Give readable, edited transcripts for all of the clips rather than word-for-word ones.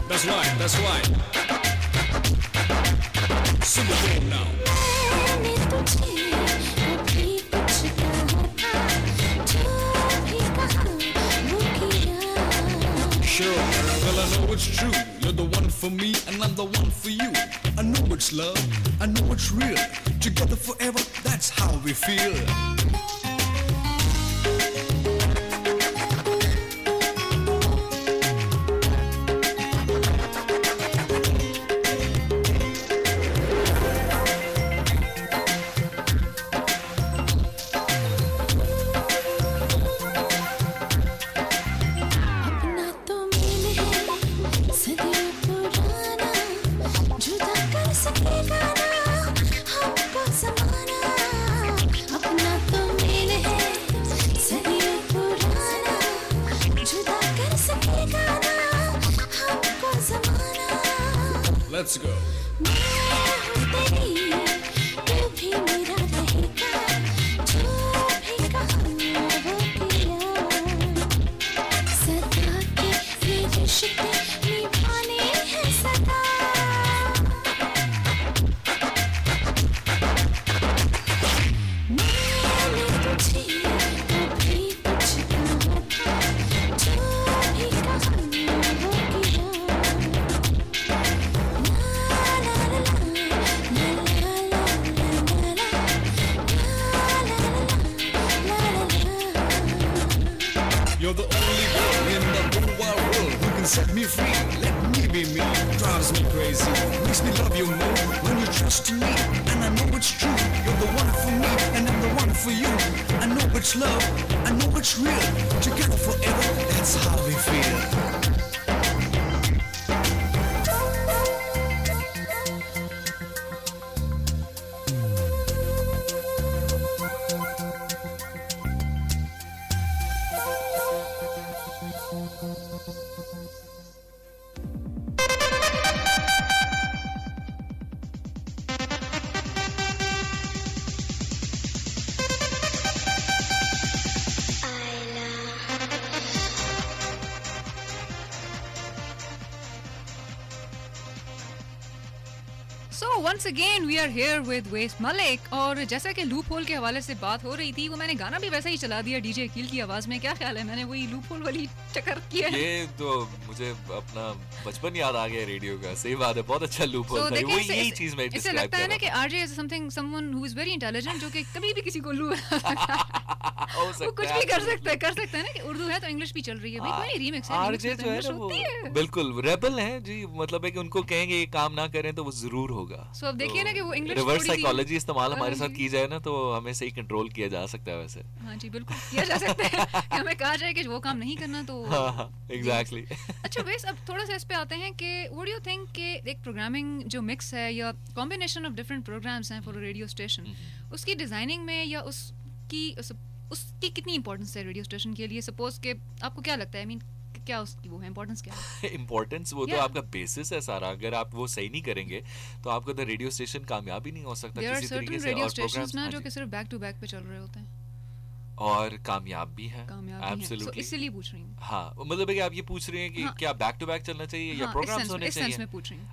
That's right, that's right. Sing it again now. Sure, well I know it's true. You're the one for me and I'm the one for you. I know it's love, I know it's real. Together forever, that's how we feel. Let's go. You're the only girl in the whole wide world who can set me free. Let me be me. Drives me crazy. Makes me love you more when you trust me. And I know it's true. You're the one for me and I'm the one for you. I know it's love. I know it's real. Together forever. That's how we feel. once again we are here with Wais Malik और जैसा कि loop hole के हवाले से बात हो रही थी वो मैंने गाना भी वैसा ही चला दिया डीजे अकील की आवाज में। क्या ख्याल है, मैंने वही लूप होल वाली चक्कर किया है। ये तो मुझे अपना बचपन याद आ गया रेडियो का। सही बात है, बहुत अच्छा लूप होल था। वो यही चीज मैं डिस्क्राइब कर रहा था। इससे लगता है ना कि RJ is someone who is very intelligent, जो कि कभी भी किसी को लू वो कुछ भी कर सकता है ना कि उर्दू है तो इंग्लिश भी चल रही है। भाई कोई रीमिक्स है, आरजे जो है ना वो बिल्कुल रेबल है जी। मतलब है कि उनको कहेंगे ये काम ना करें तो वो जरूर होगा। सो अब देखिए ना कि वो इंग्लिश रिवर्स साइकोलॉजी इस्तेमाल हमारे साथ की जाए ना तो हमें सही कंट्रोल किया जा सकता है। वैसे हाँ जी बिल्कुल किया जा सकता है कि हमें कहा जाए कि वो काम नहीं करना तो एग्जैक्टली। अच्छा वैसे अब थोड़ा सा इस पे आते हैं कि व्हाट डू यू थिंक कि एक प्रोग्रामिंग जो मिक्स है या कॉम्बिनेशन ऑफ डिफरेंट प्रोग्राम्स हैं फॉर अ रेडियो स्टेशन, उसकी डिजाइनिंग में या उसकी कितनी इंपॉर्टेंस है रेडियो स्टेशन के लिए? सपोज के आपको क्या लगता है, आई मीन क्या उसकी वो है इंपॉर्टेंस, क्या है इंपॉर्टेंस? वो तो आपका बेसिस है सारा। अगर आप वो सही नहीं करेंगे तो आपका तो रेडियो स्टेशन कामयाब ही नहीं हो सकता किसी तरीके से। रेडियो स्टेशंस ना जो कि सिर्फ बैक टू बैक पे चल रहे होते हैं और कामयाब भी है। एब्सोल्युटली, इसलिए पूछ रही हूँ। हाँ मतलब है कि आप ये पूछ रहे हैं कि क्या बैक टू बैक चलना चाहिए या प्रोग्राम्स होने चाहिए? इस सेंस में पूछ रही हूँ।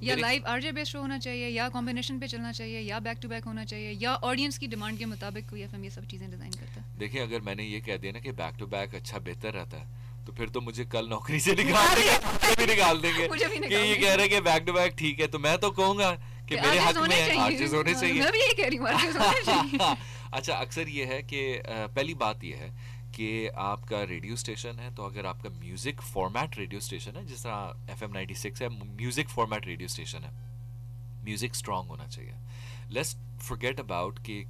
या लाइव आरजे बेस्ड शो होना चाहिए या कॉम्बिनेशन पे चलना चाहिए या बैक टू बैक होना चाहिए या ऑडियंस की डिमांड के मुताबिक कोई एफएम ये सब चीजें डिजाइन करता है? देखिए अगर मैंने ये कह दिया ना कि बैक टू बैक अच्छा बेहतर रहता है तो फिर तो मुझे कल नौकरी से निकाल देंगे कि ये कह रहे हैं कि बैक टू बैक ठीक है। तो मैं तो कहूंगा कि मेरे हक में आरजेस होने चाहिए। मैं भी यही कह रही हूं, आरजेस होने चाहिए। अच्छा अक्सर ये है कि पहली बात ये है कि आपका रेडियो स्टेशन है तो अगर आपका म्यूजिक फॉर्मेट रेडियो स्टेशन है, जिस तरह FM 96 है म्यूजिक फॉर्मेट रेडियो स्टेशन है, म्यूजिक स्ट्रांग होना चाहिए। लेट्स फॉरगेट अबाउट कि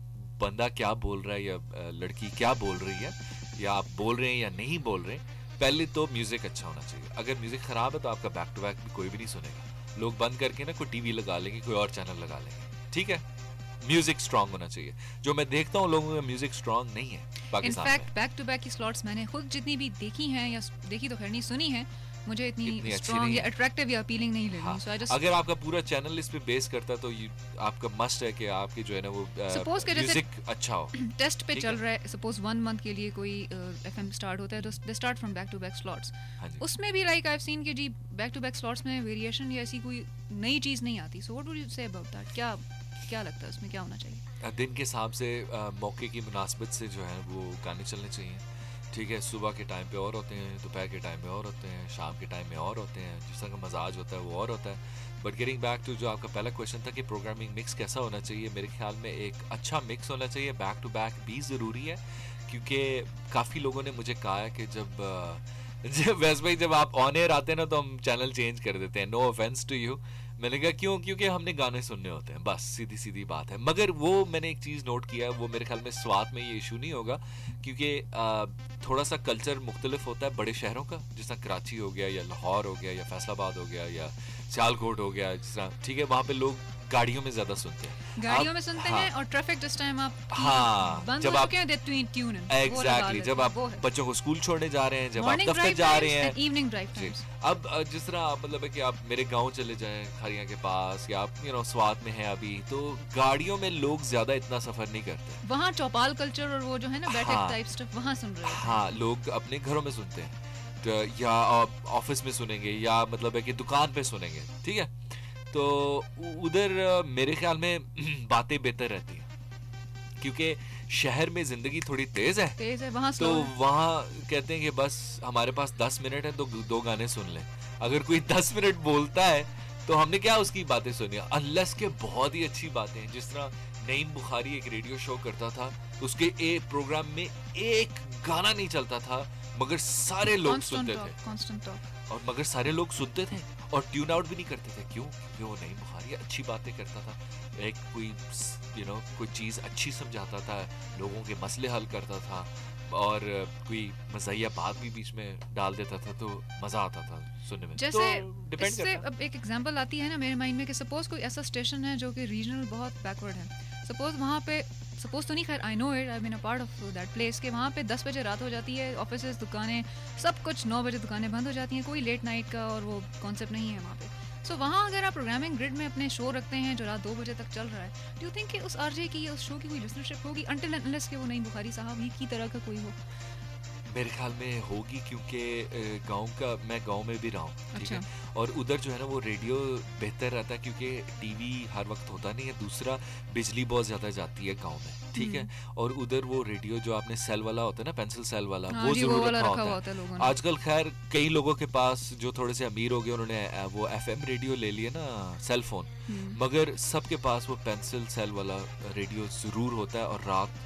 बंदा क्या बोल रहा है या लड़की क्या बोल रही है या आप बोल रहे हैं या नहीं बोल रहे, पहले तो म्यूजिक अच्छा होना चाहिए। अगर म्यूजिक खराब है तो आपका बैक टू बैक भी कोई भी नहीं सुनेगा। लोग बंद करके ना कोई टीवी लगा लेंगे, कोई और चैनल लगा लेंगे। ठीक है, म्यूजिक स्ट्रांग होना चाहिए। जो मैं देखता हूँ लोगों का म्यूजिक स्ट्रांग नहीं है पाकिस्तान में। इनफैक्ट बैक टू बैक की स्लॉट्स मैंने खुद जितनी भी देखी हैं या देखी तो खैर नहीं सुनी है, मुझे इतनी इतनी अच्छी स्ट्रॉन्ग नहीं या है। अट्रैक्टिव या अपीलिंग नहीं लगी। हाँ, सो आई जस्ट अगर आपका पूरा चैनल इस पे बेस करता है तो आपका मस्ट है कि आपकी जो है ना वो Suppose कि जैसे- म्यूजिक अच्छा हो। टेस्ट पे ठीक चल है। रहा है, सपोज 1 मंथ के लिए कोई एफएम स्टार्ट होता है तो they start from back to back slots. हाँ जी। उसमें भी लाइक आई हैव सीन कि जी बैक टू बैक स्लॉट्स में वेरिएशन या ऐसी कोई नई चीज़ नहीं आती। So what would you say about that? क्या लगता है उसमें क्या होना चाहिए? दिन के हिसाब से मौके की मुनासबत से जो है वो गाने चलने चाहिए। ठीक है, सुबह के टाइम पे और होते हैं, दोपहर के टाइम में और होते हैं, शाम के टाइम में और होते हैं, जिस तरह का मजाज होता है वो और होता है। बट गेटिंग बैक टू जो आपका पहला क्वेश्चन था कि प्रोग्रामिंग मिक्स कैसा होना चाहिए, मेरे ख्याल में एक अच्छा मिक्स होना चाहिए। बैक टू बैक भी ज़रूरी है, क्योंकि काफ़ी लोगों ने मुझे कहा है कि जब वैसे भाई जब आप ऑन एयर आते हैं ना तो हम चैनल चेंज कर देते हैं। No offence to you. मैंने कहा क्यों? क्योंकि हमने गाने सुनने होते हैं, बस सीधी सीधी बात है। मगर वो मैंने एक चीज़ नोट किया है, वो मेरे ख्याल में स्वात में ये इशू नहीं होगा, क्योंकि थोड़ा सा कल्चर मुख्तलिफ होता है बड़े शहरों का, जिस तरह कराची हो गया या लाहौर हो गया या फैसलाबाद हो गया या सियालकोट हो गया, जिस तरह ठीक है वहाँ पे लोग गाड़ियों में ज़्यादा सुनते हैं। गाड़ियों में सुनते हाँ, हैं और ट्रैफिक जिस टाइम आप हाँ, बंद जब हो आप- चुके हैं दे ट्यून इन। एग्जैक्टली, जब आप बच्चों को स्कूल छोड़ने जा रहे हैं, जब आप मॉर्निंग दफ्तर ड्राइव जा रहे टाइम्स हैं। एंड इवनिंग ड्राइव जी, टाइम्स। अब जिस तरह आप मतलब है कि आप मेरे गांव चले जाएं खारियां के पास, या आप स्वात में हैं अभी, तो गाड़ियों में लोग ज्यादा इतना सफर नहीं करते। वहाँ चौपाल कल्चर और वो जो है ना बैठक हाँ, टाइप स्टफ वहाँ सुन रहे हैं। हाँ, लोग अपने घरों में सुनते हैं या ऑफिस में सुनेंगे या मतलब है कि दुकान पे सुनेंगे। ठीक है, तो उधर मेरे ख्याल में बातें बेहतर रहती हैं, क्योंकि शहर में जिंदगी थोड़ी तेज है, वहाँ तो स्लो है। वहाँ कहते हैं कि बस हमारे पास 10 मिनट है तो 2 गाने सुन लें। अगर कोई 10 मिनट बोलता है तो हमने क्या उसकी बातें सुनी, अनलेस के बहुत ही अच्छी बातें हैं। जिस तरह नईम बुखारी एक रेडियो शो करता था, उसके एक प्रोग्राम में एक गाना नहीं चलता था, मगर सारे लोग सुनते थे, कांस्टेंट टॉक। और मगर सारे लोग सुनते थे और ट्यून आउट भी नहीं करते थे। क्यों? क्योंकि वो नईम बुखारी अच्छी बातें करता था, एक कोई कोई चीज़ अच्छी समझाता था, लोगों के मसले हल करता था, और कोई मज़ाहिया बात भी बीच में डाल देता था, तो मज़ा आता था सुनने में। जैसे तो डिपेंड इससे करता है। अब एक एग्जांपल आती है ना मेरे माइंड में कि सपोज कोई ऐसा स्टेशन है जो कि रीजनल बहुत बैकवर्ड है। सपोज वहाँ पे सपोज तो नहीं, खैर I know it, I been a part of that place, कि वहाँ पे 10 बजे रात हो जाती है, ऑफिसेज दुकानें सब कुछ 9 बजे दुकानें बंद हो जाती हैं, कोई लेट नाइट का और वो कॉन्सेप्ट नहीं है वहाँ पे। सो वहाँ अगर आप प्रोग्रामिंग ग्रिड में अपने शो रखते हैं जो रात 2 बजे तक चल रहा है, डू यू थिंक कि उस आरजे की या उस शो की कोई लिसनरशिप होगी अनटिल अनलेस कि वो नईम बुखारी साहब ही की तरह का कोई हो? मेरे ख्याल में होगी, क्योंकि मैं गांव में भी रहा हूँ। ठीक है, अच्छा। और उधर जो है ना वो रेडियो बेहतर रहता है, क्योंकि टीवी हर वक्त होता नहीं है, दूसरा बिजली बहुत ज्यादा जाती है गांव में। ठीक है, और उधर वो रेडियो जो आपने सेल वाला होता है ना, पेंसिल सेल वाला, हाँ वो जी, जरूर वाला रखा रखा हुआ होता होता है है। लोगों ने। आजकल खैर कई लोगों के पास जो थोड़े से अमीर हो गए, उन्होंने वो FM रेडियो ले लिया ना, सेल फोन, मगर सबके पास वो पेंसिल सेल वाला रेडियो जरूर होता है। और रात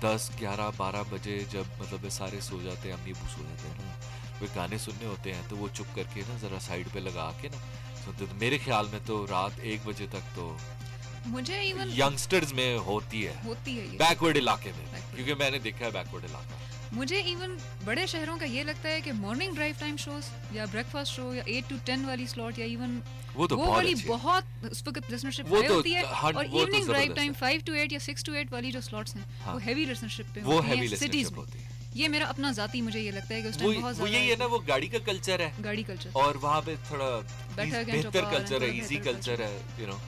10, 11, 12 बजे जब मतलब सारे सो जाते हैं, अम्मी अबू सो जाते हैं ना, वे गाने सुनने होते हैं, तो वो चुप करके ना जरा साइड पे लगा के ना सुनते। तो मेरे ख्याल में तो रात 1 बजे तक तो मुझे इवन यंगस्टर्स में होती है ये बैकवर्ड इलाके में, Backward। क्योंकि मैंने देखा है बैकवर्ड इलाका। मुझे इवन बड़े शहरों का ये लगता है कि मॉर्निंग ड्राइव टाइम शोज या ब्रेकफास्ट शो या 8 to 10 वाली स्लॉट या इवन वो तो बहुत वाली अच्छी है। बहुत उस वक्त लिसनरशिप वो हाई तो होती है, हर- और वो तो इवनिंग ड्राइव जबरदस्त टाइम है। 5 to 8 या 6 to 8 वाली जो स्लॉट्स हैं हाँ। वो हैवी लिसनरशिप पे वो होती हैवी हैं सिटीज लिसनरशिप में। होती है। ये मेरा अपना जाती मुझे ये लगता है कि उस वो टाइम बहुत वो यही है ना, वो गाड़ी का कल्चर है, गाड़ी कल्चर। और वहाँ पे थोड़ा Better बेहतर and कल्चर है, better इजी culture। कल्चर है, you know.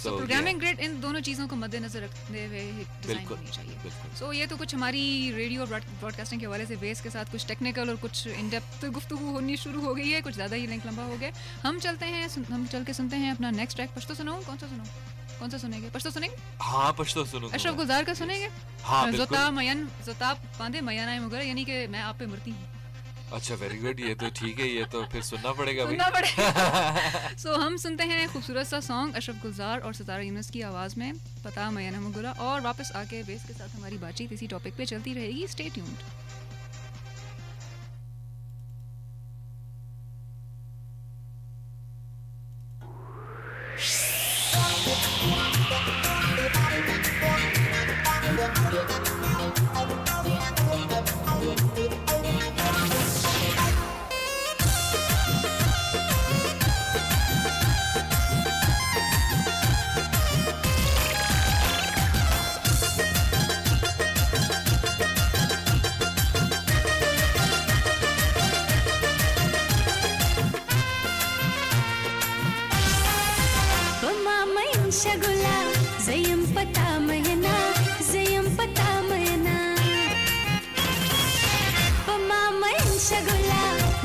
So programming grid इन दोनों चीज़ों को मद्देनजर रखते हुए डिजाइन बिल्कुल, होनी चाहिए। बिल्कुल। सो ये तो कुछ हमारी रेडियो ब्रॉडकास्टिंग के हवाले से बेस के साथ कुछ टेक्निकल और कुछ इन डेप्थ गुफ्तगू होनी शुरू हो गई है, कुछ ज़्यादा ही लिंक लंबा हो गया। हम चल के सुनते हैं अपना नेक्स्ट ट्रैक। पश्तो सुनाऊं? कौन सा सुनेंगे? पश्तो सुनेंगे? हाँ, पश्तो सुनूंगा। अशरफ गुलजार का सुनेंगे? हाँ, बिल्कुल। ज़ोताब पांदे मयाना मुगर, यानी कि मैं आप पे मरती हूँ। अच्छा, वेरी गुड, ये तो ठीक है, ये तो फिर सुनना पड़ेगा भाई। सुनना पड़ेगा। सो हम सुनते हैं खूबसूरत सा सॉन्ग अशरफ गुलजार और सितारा यूनुस की आवाज़ में, पता मयाना मुगरा, और वापस आके बेस के साथ हमारी बातचीत इसी टॉपिक पे चलती रहेगी। Stay tuned. शगुला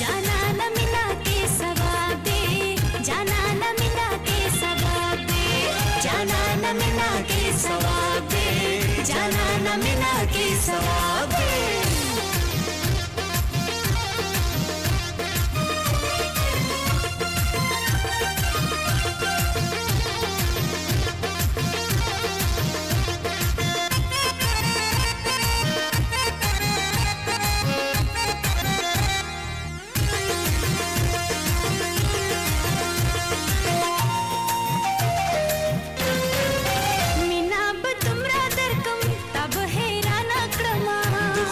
जाना न मिला के सवाब दे जाना न मिला के सवाब दे जाना न मिला के सवाब दे जाना न मिला के सवाब दे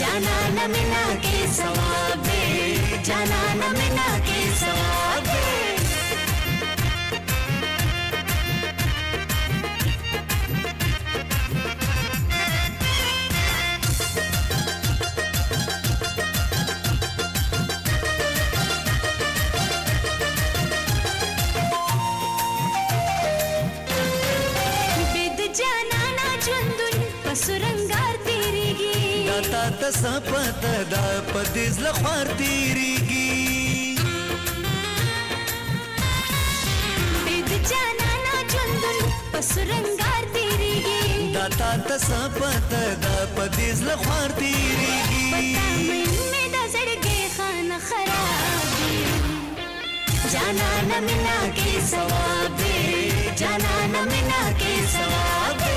जाना न मिला के सवाब दे जाना न मिला के सवाब दे सुरंगार तेरीगी दाता तसपत दा पदिज लखवार तेरीगी बेद जाना ना चंदन पसुरंगार तेरीगी दाता तसपत दा पदिज लखवार तेरीगी पता में दा जड़गे खाना खराबी जाना न मिला के सवाब दे जाना न मिला के सवाब दे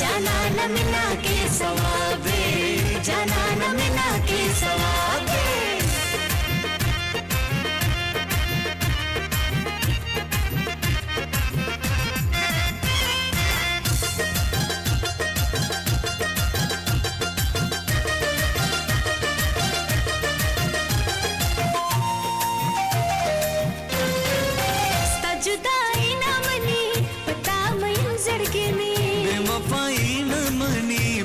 जाना न मिला के सवाब दे जाना न मिला के सवाब दे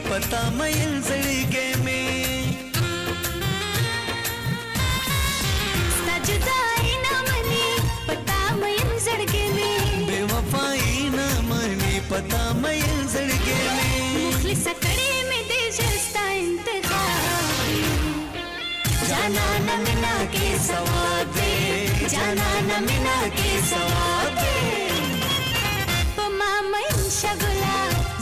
पता मैन जड़गे में जुदाई न मनी पता मैन जड़गे में बेवफाई न मनी पता मैन जड़गे में मुखलिस कड़े में दे जस्ता इंतखाबी जाना न मिला के सवाब दे जाना न मिला के सवाब दे पमा मैन शगुला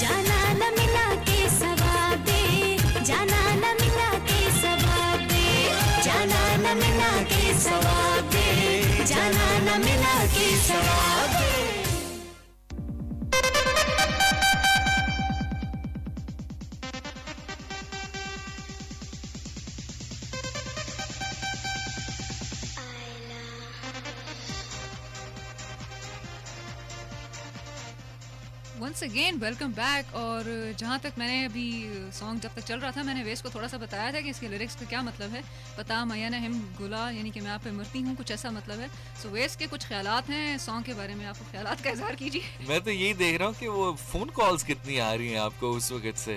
जाना न मिला के सवाब दे जाना न मिला के सवाब दे जाना न मिला के सवाब दे जाना न मिला के सवाब they once again welcome back. और जहाँ तक मैंने अभी सॉन्ग जब तक चल रहा था मैंने वेस को थोड़ा सा बताया था कि इसके लिरिक्स का क्या मतलब है। पता मैया ने हिम गुला यानी कि मैं आप पे मरती हूँ, कुछ ऐसा मतलब है। सो वेस के कुछ ख्यालात हैं सॉन्ग के बारे में, आपको ख्यालात का इजहार कीजिए। मैं तो यही देख रहा हूँ कि वो फोन कॉल्स कितनी आ रही हैं आपको उस वक्त से,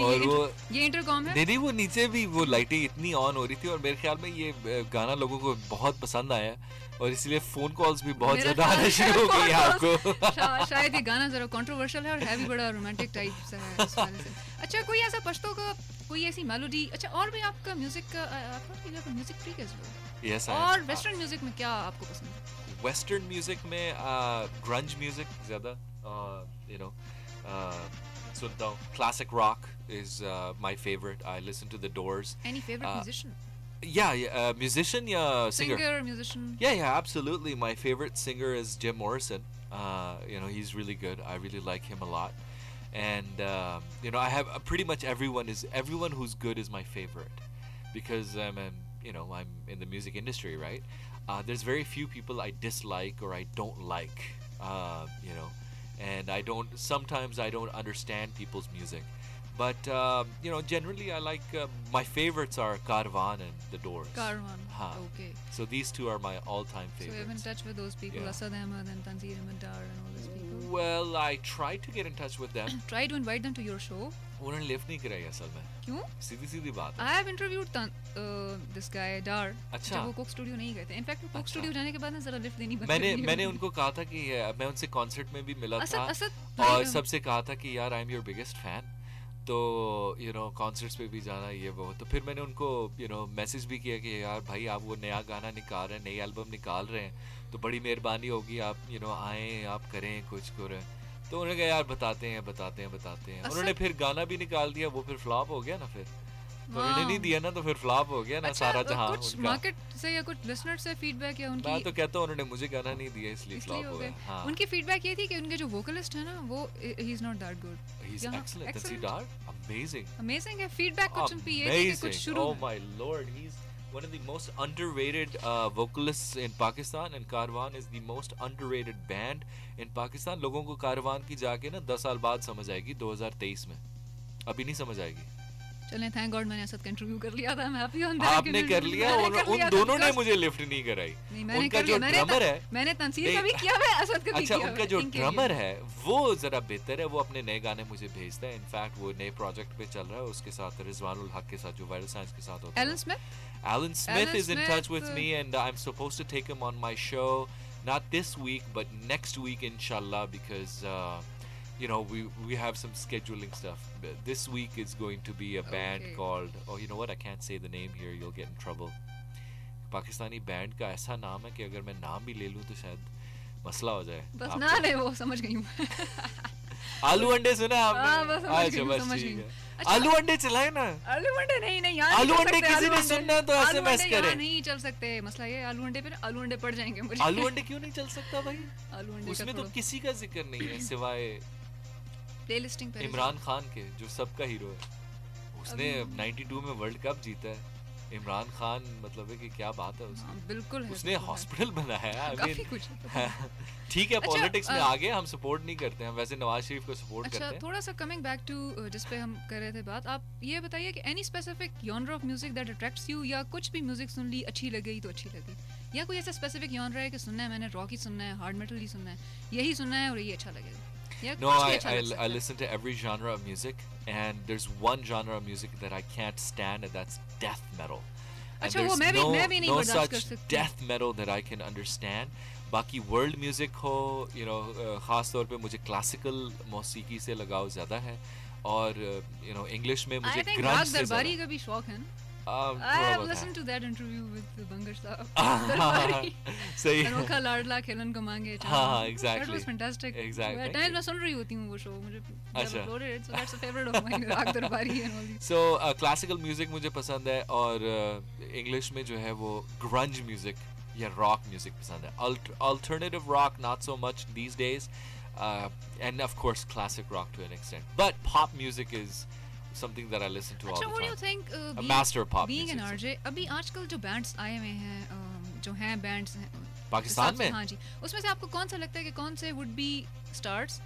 और वो ये इंटरकॉम है। नहीं वो नीचे भी वो लाइटें इतनी ऑन हो रही थी, और मेरे ख्याल में ये गाना लोगों को बहुत पसंद आया और इसलिए फोन कॉल्स भी बहुत ज्यादा आना शुरू हो गई आपको। शायद ये गाना जरा कंट्रोवर्शियल है और है भी बड़ा रोमांटिक टाइप सा है इस वजह से। अच्छा कोई ऐसा पश्तो का कोई ऐसी मेलोडी, अच्छा और भी आपका म्यूजिक का आपका music freak as well. Yes. और वेस्टर्न म्यूजिक में क्या आपको पसंद है? वेस्टर्न म्यूजिक में ग्रंज म्यूजिक ज्यादा यू नो सुनता हूँ. Classic rock is my favorite. I listen to the Doors. Any favorite musician? Yeah, musician, yeah, singer. Singer, musician. Yeah, absolutely. My favorite singer is Jim Morrison. You know, he's really good. I really like him a lot. And you know, I have pretty much everyone who's good is my favorite, because I'm in the music industry, right? There's very few people I dislike or I don't like. You know, and sometimes I don't understand people's music. But you know, generally I like my favorites are Karwan and the Doors. Karwan. Haan. Okay. So these two are my all-time So favorites. you're in touch with those people, Yeah. Asad Ahmed and Tanzir Ahmed Dar and all those people. Well, I tried to get in touch with them. Try to invite them to your show. उन्होंने lift नहीं कराई असल में. क्यों? सीधी बात है. I have interviewed this guy Dar. अच्छा. जब वो कोक स्टूडियो नहीं गए थे. इनफैक्ट वो कोक अच्छा. स्टूडियो जाने के बाद ना जरा लिफ्ट देनी बंद कर दी मैंने उनको कहा था कि मैं उनसे कॉन्सर्ट में भी मिला था असद और सबसे कहा था कि यार I am your biggest fan, तो यू नो कॉन्सर्ट्स पे भी जाना ये वो. तो फिर मैंने उनको यू नो मैसेज भी किया कि यार भाई आप वो नया गाना निकाल रहे हैं, नई एल्बम निकाल रहे हैं, तो बड़ी मेहरबानी होगी आप यू नो आएँ, आप करें कुछ करें. तो उन्होंने कहा यार बताते हैं. उन्होंने फिर गाना भी निकाल दिया, वो फिर फ्लॉप हो गया ना. फिर तो उन्होंने नहीं दिया ना, तो फिर फ्लॉप हो गया ना सारा जहां. कुछ मार्केट से या कुछ लिसनर से फीडबैक या उनकी, मैं तो कहता हूं उन्होंने मुझे गाना नहीं दिया इसलिए फ्लॉप हो गया. हाँ. उनकी फीडबैक ये थी कि उनके जो वोकलिस्ट है ना वो he is not that good. He is excellent. Tanzir, amazing है. फीडबैक कुछ उनकी ये थी कि कुछ शुरू. Oh my lord, he's one of the most underrated vocalists in Pakistan, and Karwan is the most underrated band in Pakistan. लोगों को कारवान की जाके ना 10 साल बाद समझ आएगी 2023 में, अभी नहीं समझ आएगी. चलें, थैंक गॉड मैंने असद का इंटरव्यू कर लिया था. मैं हैप्पी हूं दैट. आपने कर लिया. उन दोनों ने मुझे लिफ्ट नहीं कराई. उनका जो ड्रमर है, मैंने तंसीर का भी किया है, असद का भी अच्छा, किया है. उनका जो ड्रमर है वो जरा बेहतर है. वो अपने नए गाने मुझे भेजता है. इनफैक्ट वो नए प्रोजेक्ट पे चल रहा है उसके साथ, रिजवानुल हक के साथ, जो वायरल साइंस के साथ होता है. Alan Smith is in touch with me, and I'm supposed to take him on my show, not this week but next week inshallah, because you know we have some scheduling stuff. This week is going to be a band called, oh you know what, I can't say the name here, you'll get in trouble. Pakistani band का ऐसा नाम है कि अगर मैं नाम भी ले लूं तो शायद मसला हो जाए. बस ना ले, वो समझ गई हूं. आलू अंडे सुना आपने? अच्छा बस ठीक है. आलू अंडे चलाए ना. आलू अंडे नहीं यार. आलू अंडे किसी ने सुनना है तो एसएमएस करें. नहीं चल सकते. मसला ये आलू अंडे पे आलू अंडे पड़ जाएंगे मुझे. आलू अंडे क्यों नहीं चल सकता भाई? आलू अंडे उसमें तो किसी का जिक्र नहीं है सिवाय प्लेलिस्टिंग पे इमरान खान के, जो सबका हीरो है. उसने 92 में वर्ल्ड कप जीता है. इमरान खान, मतलब है कि क्या बात है उसकी. बिल्कुल है. उसने हॉस्पिटल बनाया है. काफी कुछ. ठीक है, पॉलिटिक्स में आगे हम सपोर्ट नहीं करते हैं, वैसे नवाज शरीफ को सपोर्ट करते हैं. अच्छा, थोड़ा सा कमिंग बैक टू जिस पे हम कर रहे थे बात, आप ये बताइए कि any specific genre of music that attracts you, या कुछ भी म्यूजिक सुन ली अच्छी लगी तो अच्छी लगी, या कोई ऐसा स्पेसिफिक जॉनर है कि सुनना है मैंने रॉक ही सुनना है, हार्ड मेटल ही सुनना है, यही सुनना है और यही अच्छा लगेगा? No, I listen to every genre of music, and there's one genre of music that I can't stand, and that's death metal. And अच्छा, वो मैं भी नहीं बर्दाश्त कर सकती. death metal that I can understand. बाकी वर्ल्ड म्यूजिक हो, you know, खास तौर पे मुझे क्लासिकल मौसीकी से लगाव ज़्यादा है, और you know इंग्लिश में मुझे ग्रंज से दरबारी का भी शौक है ना. I have listened to that interview with Bangar Saab. सही. अनोखा लाडला खेलन को मांगे. हाँ, exactly. That was fantastic. Exactly. Time मैं सुन रही होती हूँ वो शो, मुझे अच्छा. uploaded, so that's a favorite of mine. राग दरबारी and all these. So classical music मुझे पसंद है, और English में जो है वो grunge music या rock music पसंद है. Alternative rock not so much these days, and of course classic rock to an extent. But pop music is something that I listen to all the time. What do you think? A master of pop being music. an RJ, अभी आजकल जो bands आए हुए हैं, जो हैं bands हैं पाकिस्तान में, हाँ जी, उसमें से आपको कौन सा लगता है कि कौन से would be stars,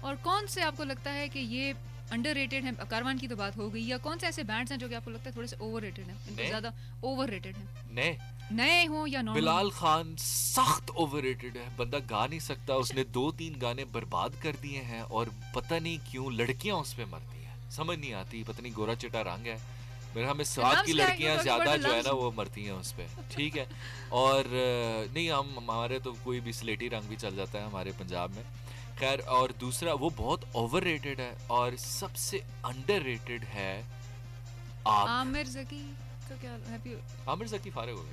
और कौन से आपको लगता है कि ये अंडररेटेड है? कारवान की तो बात हो गई, या कौन से ऐसे बैंड्स हैं जो कि आपको लगता है थोड़े से ओवररेटेड हैं, इनको ज्यादा ओवररेटेड हैं? नए हो या नॉर्मल? बिलाल खान सख्त ओवररेटेड है, बंदा गा नहीं सकता, उसने 2-3 गाने बर्बाद कर दिए हैं और पता नहीं क्यों लड़कियां उस पे मरती हैं, समझ नहीं आती, पता नहीं गोरा चिटा रंग है, मेरे हमें स्वाद की लड़कियां ज्यादा जो है ना वो मरती हैं उस पे, ठीक है। और नहीं, हम हमारे तो कोई भी स्लेटी रंग भी चल जाता है हमारे पंजाब में, खैर। और दूसरा वो बहुत ओवररेटेड है, और सबसे अंडररेटेड है आमिर ज़की। तो क्या आमिर ज़की फारिग हो गए,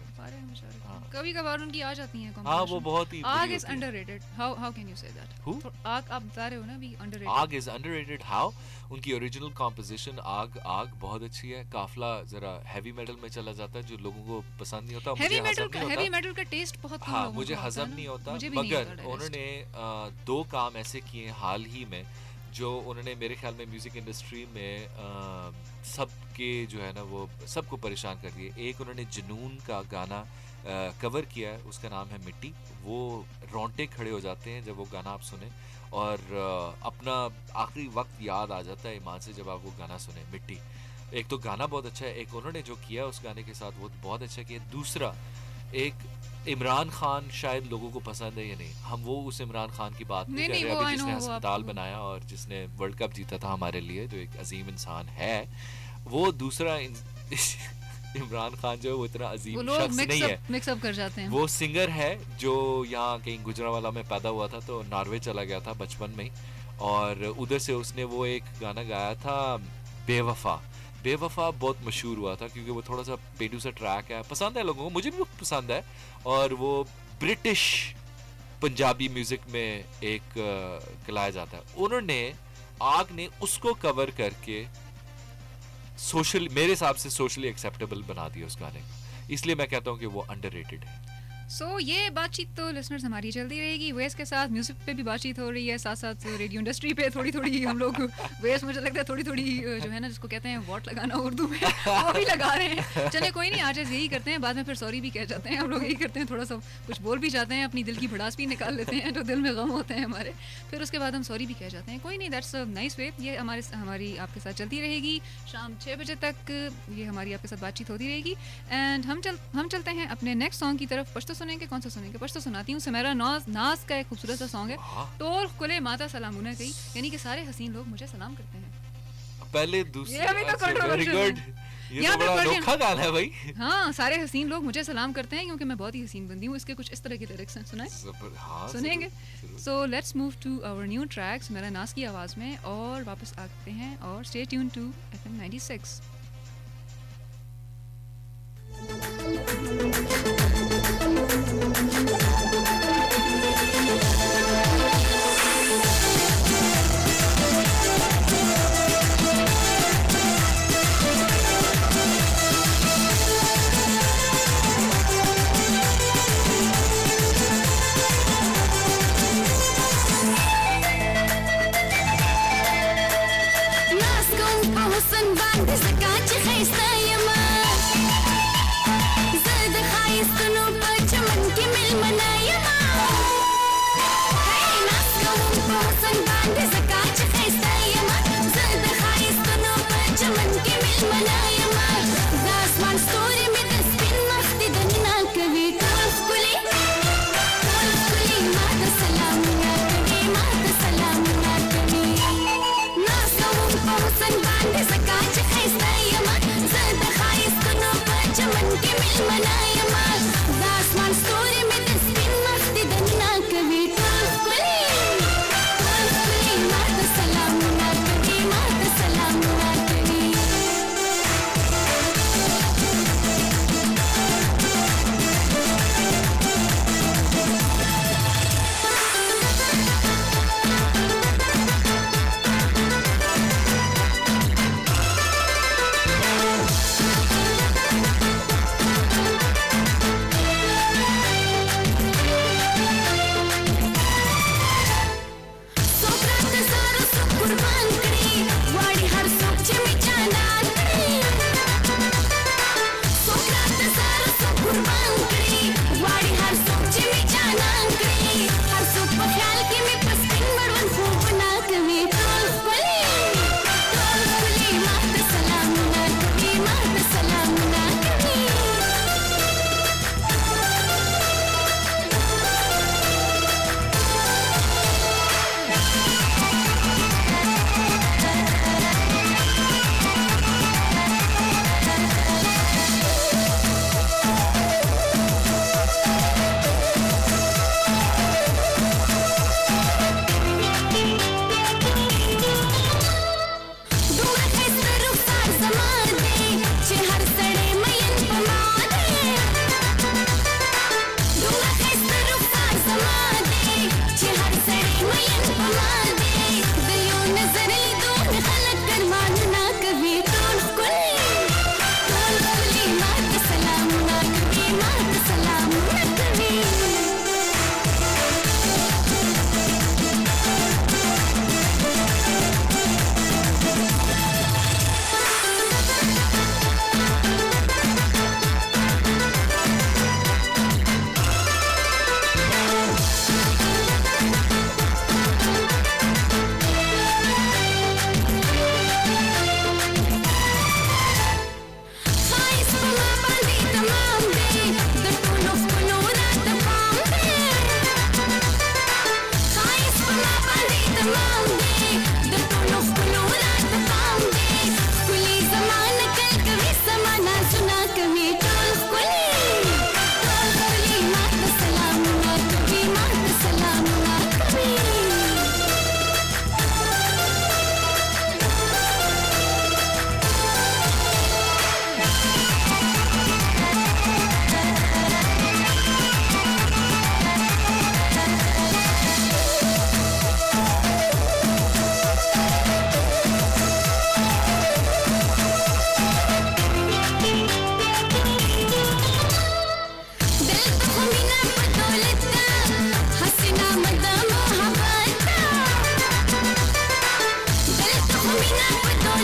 कभी कभार उनकी आ जाती हैं। हाँ, वो बहुत ही आग is underrated. How can you say that? आग आप बता रहे हो ना भी अंडररेटेड। आग इज अंडररेटेड हाउ? उनकी ओरिजिनल कॉम्पोजिशन आग बहुत अच्छी है, काफला जरा हैवी मेटल में चला जाता है जो लोगों को पसंद नहीं होता। हैवी मेटल का टेस्ट बहुत हाँ, मुझे हजम नहीं होता, मगर उन्होंने 2 काम ऐसे किए हाल ही में जो उन्होंने मेरे ख्याल में म्यूज़िक इंडस्ट्री में सबके जो है ना वो सबको परेशान कर दिए। एक उन्होंने जुनून का गाना कवर किया है, उसका नाम है मिट्टी। वो रोंगटे खड़े हो जाते हैं जब वो गाना आप सुने, और अपना आखिरी वक्त याद आ जाता है ईमान से जब आप वो गाना सुने, मिट्टी। एक तो गाना बहुत अच्छा है, एक उन्होंने जो किया उस गाने के साथ वो बहुत अच्छा किया। दूसरा, एक इमरान खान शायद लोगों को पसंद है या नहीं, हम वो उस इमरान खान की बात नहीं कर रहे अभी, जिसने अस्पताल बनाया और जिसने वर्ल्ड कप जीता था हमारे लिए, जो एक अजीम इंसान है। वो दूसरा इमरान खान जो वो इतना अजीम शख्स नहीं है, मिक्सअप कर जाते हैं। वो सिंगर है जो यहाँ कहीं गुजरावाला में पैदा हुआ था, तो नॉर्वे चला गया था बचपन में ही, और उधर से उसने वो एक गाना गाया था बेवफा। बेवफा बहुत मशहूर हुआ था क्योंकि वो थोड़ा सा पेडू सा ट्रैक है, पसंद है लोगों को, मुझे भी पसंद है। और वो ब्रिटिश पंजाबी म्यूजिक में एक कहलाया जाता है। उन्होंने आग ने उसको कवर करके मेरे हिसाब से सोशली एक्सेप्टेबल बना दिया उस गाने को, इसलिए मैं कहता हूँ कि वो अंडररेटेड है। ये बातचीत तो लिसनर्स हमारी चलती रहेगी। वेस के साथ म्यूजिक पे भी बातचीत हो रही है, साथ साथ रेडियो इंडस्ट्री पे थोड़ी हम लोग वेस मुझे लगता है थोड़ी जो है ना जिसको कहते हैं वॉट लगाना उर्दू में, वो भी लगा रहे हैं। चले कोई नहीं, आज यही करते हैं, बाद में फिर सॉरी भी कह जाते हैं हम लोग, यही करते हैं, थोड़ा सा कुछ बोल भी जाते हैं, अपनी दिल की भड़ास भी निकाल लेते हैं जो दिल में गम होते हैं हमारे, फिर उसके बाद हम सॉरी भी कह जाते हैं। कोई नहीं, दैट्स अ नाइस वे। ये हमारी आपके साथ चलती रहेगी शाम 6 बजे तक, ये हमारी आपके साथ बातचीत होती रहेगी। एंड हम चलते हैं अपने नेक्स्ट सॉन्ग की तरफ। पश्तो सुनेंगे, कौन सा सुनेंगे? पश्तो सुनाती हूँ। समेरा नाज का एक खूबसूरत सा सॉन्ग है, टोल कुले माता सलामुना कही, यानी कि सारे हसीन लोग मुझे सलाम करते हैं। पहले दूसरे, ये भी तो कंट्रोवर्शियल है, ये तो बड़ा अनोखा गाना है भाई। हाँ, सारे हसीन लोग मुझे सलाम करते हैं क्योंकि मैं बहुत ही हसीन बंदी हूँ। इसके कुछ इस तरह के लिरिक्स हैं, सुनाए? सुनेंगे। So let's move to our new tracks मेरा नाज की आवाज में, और वापस आते हैं, और stay tune to FM 96। Stay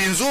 15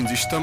15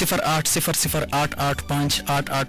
0800885888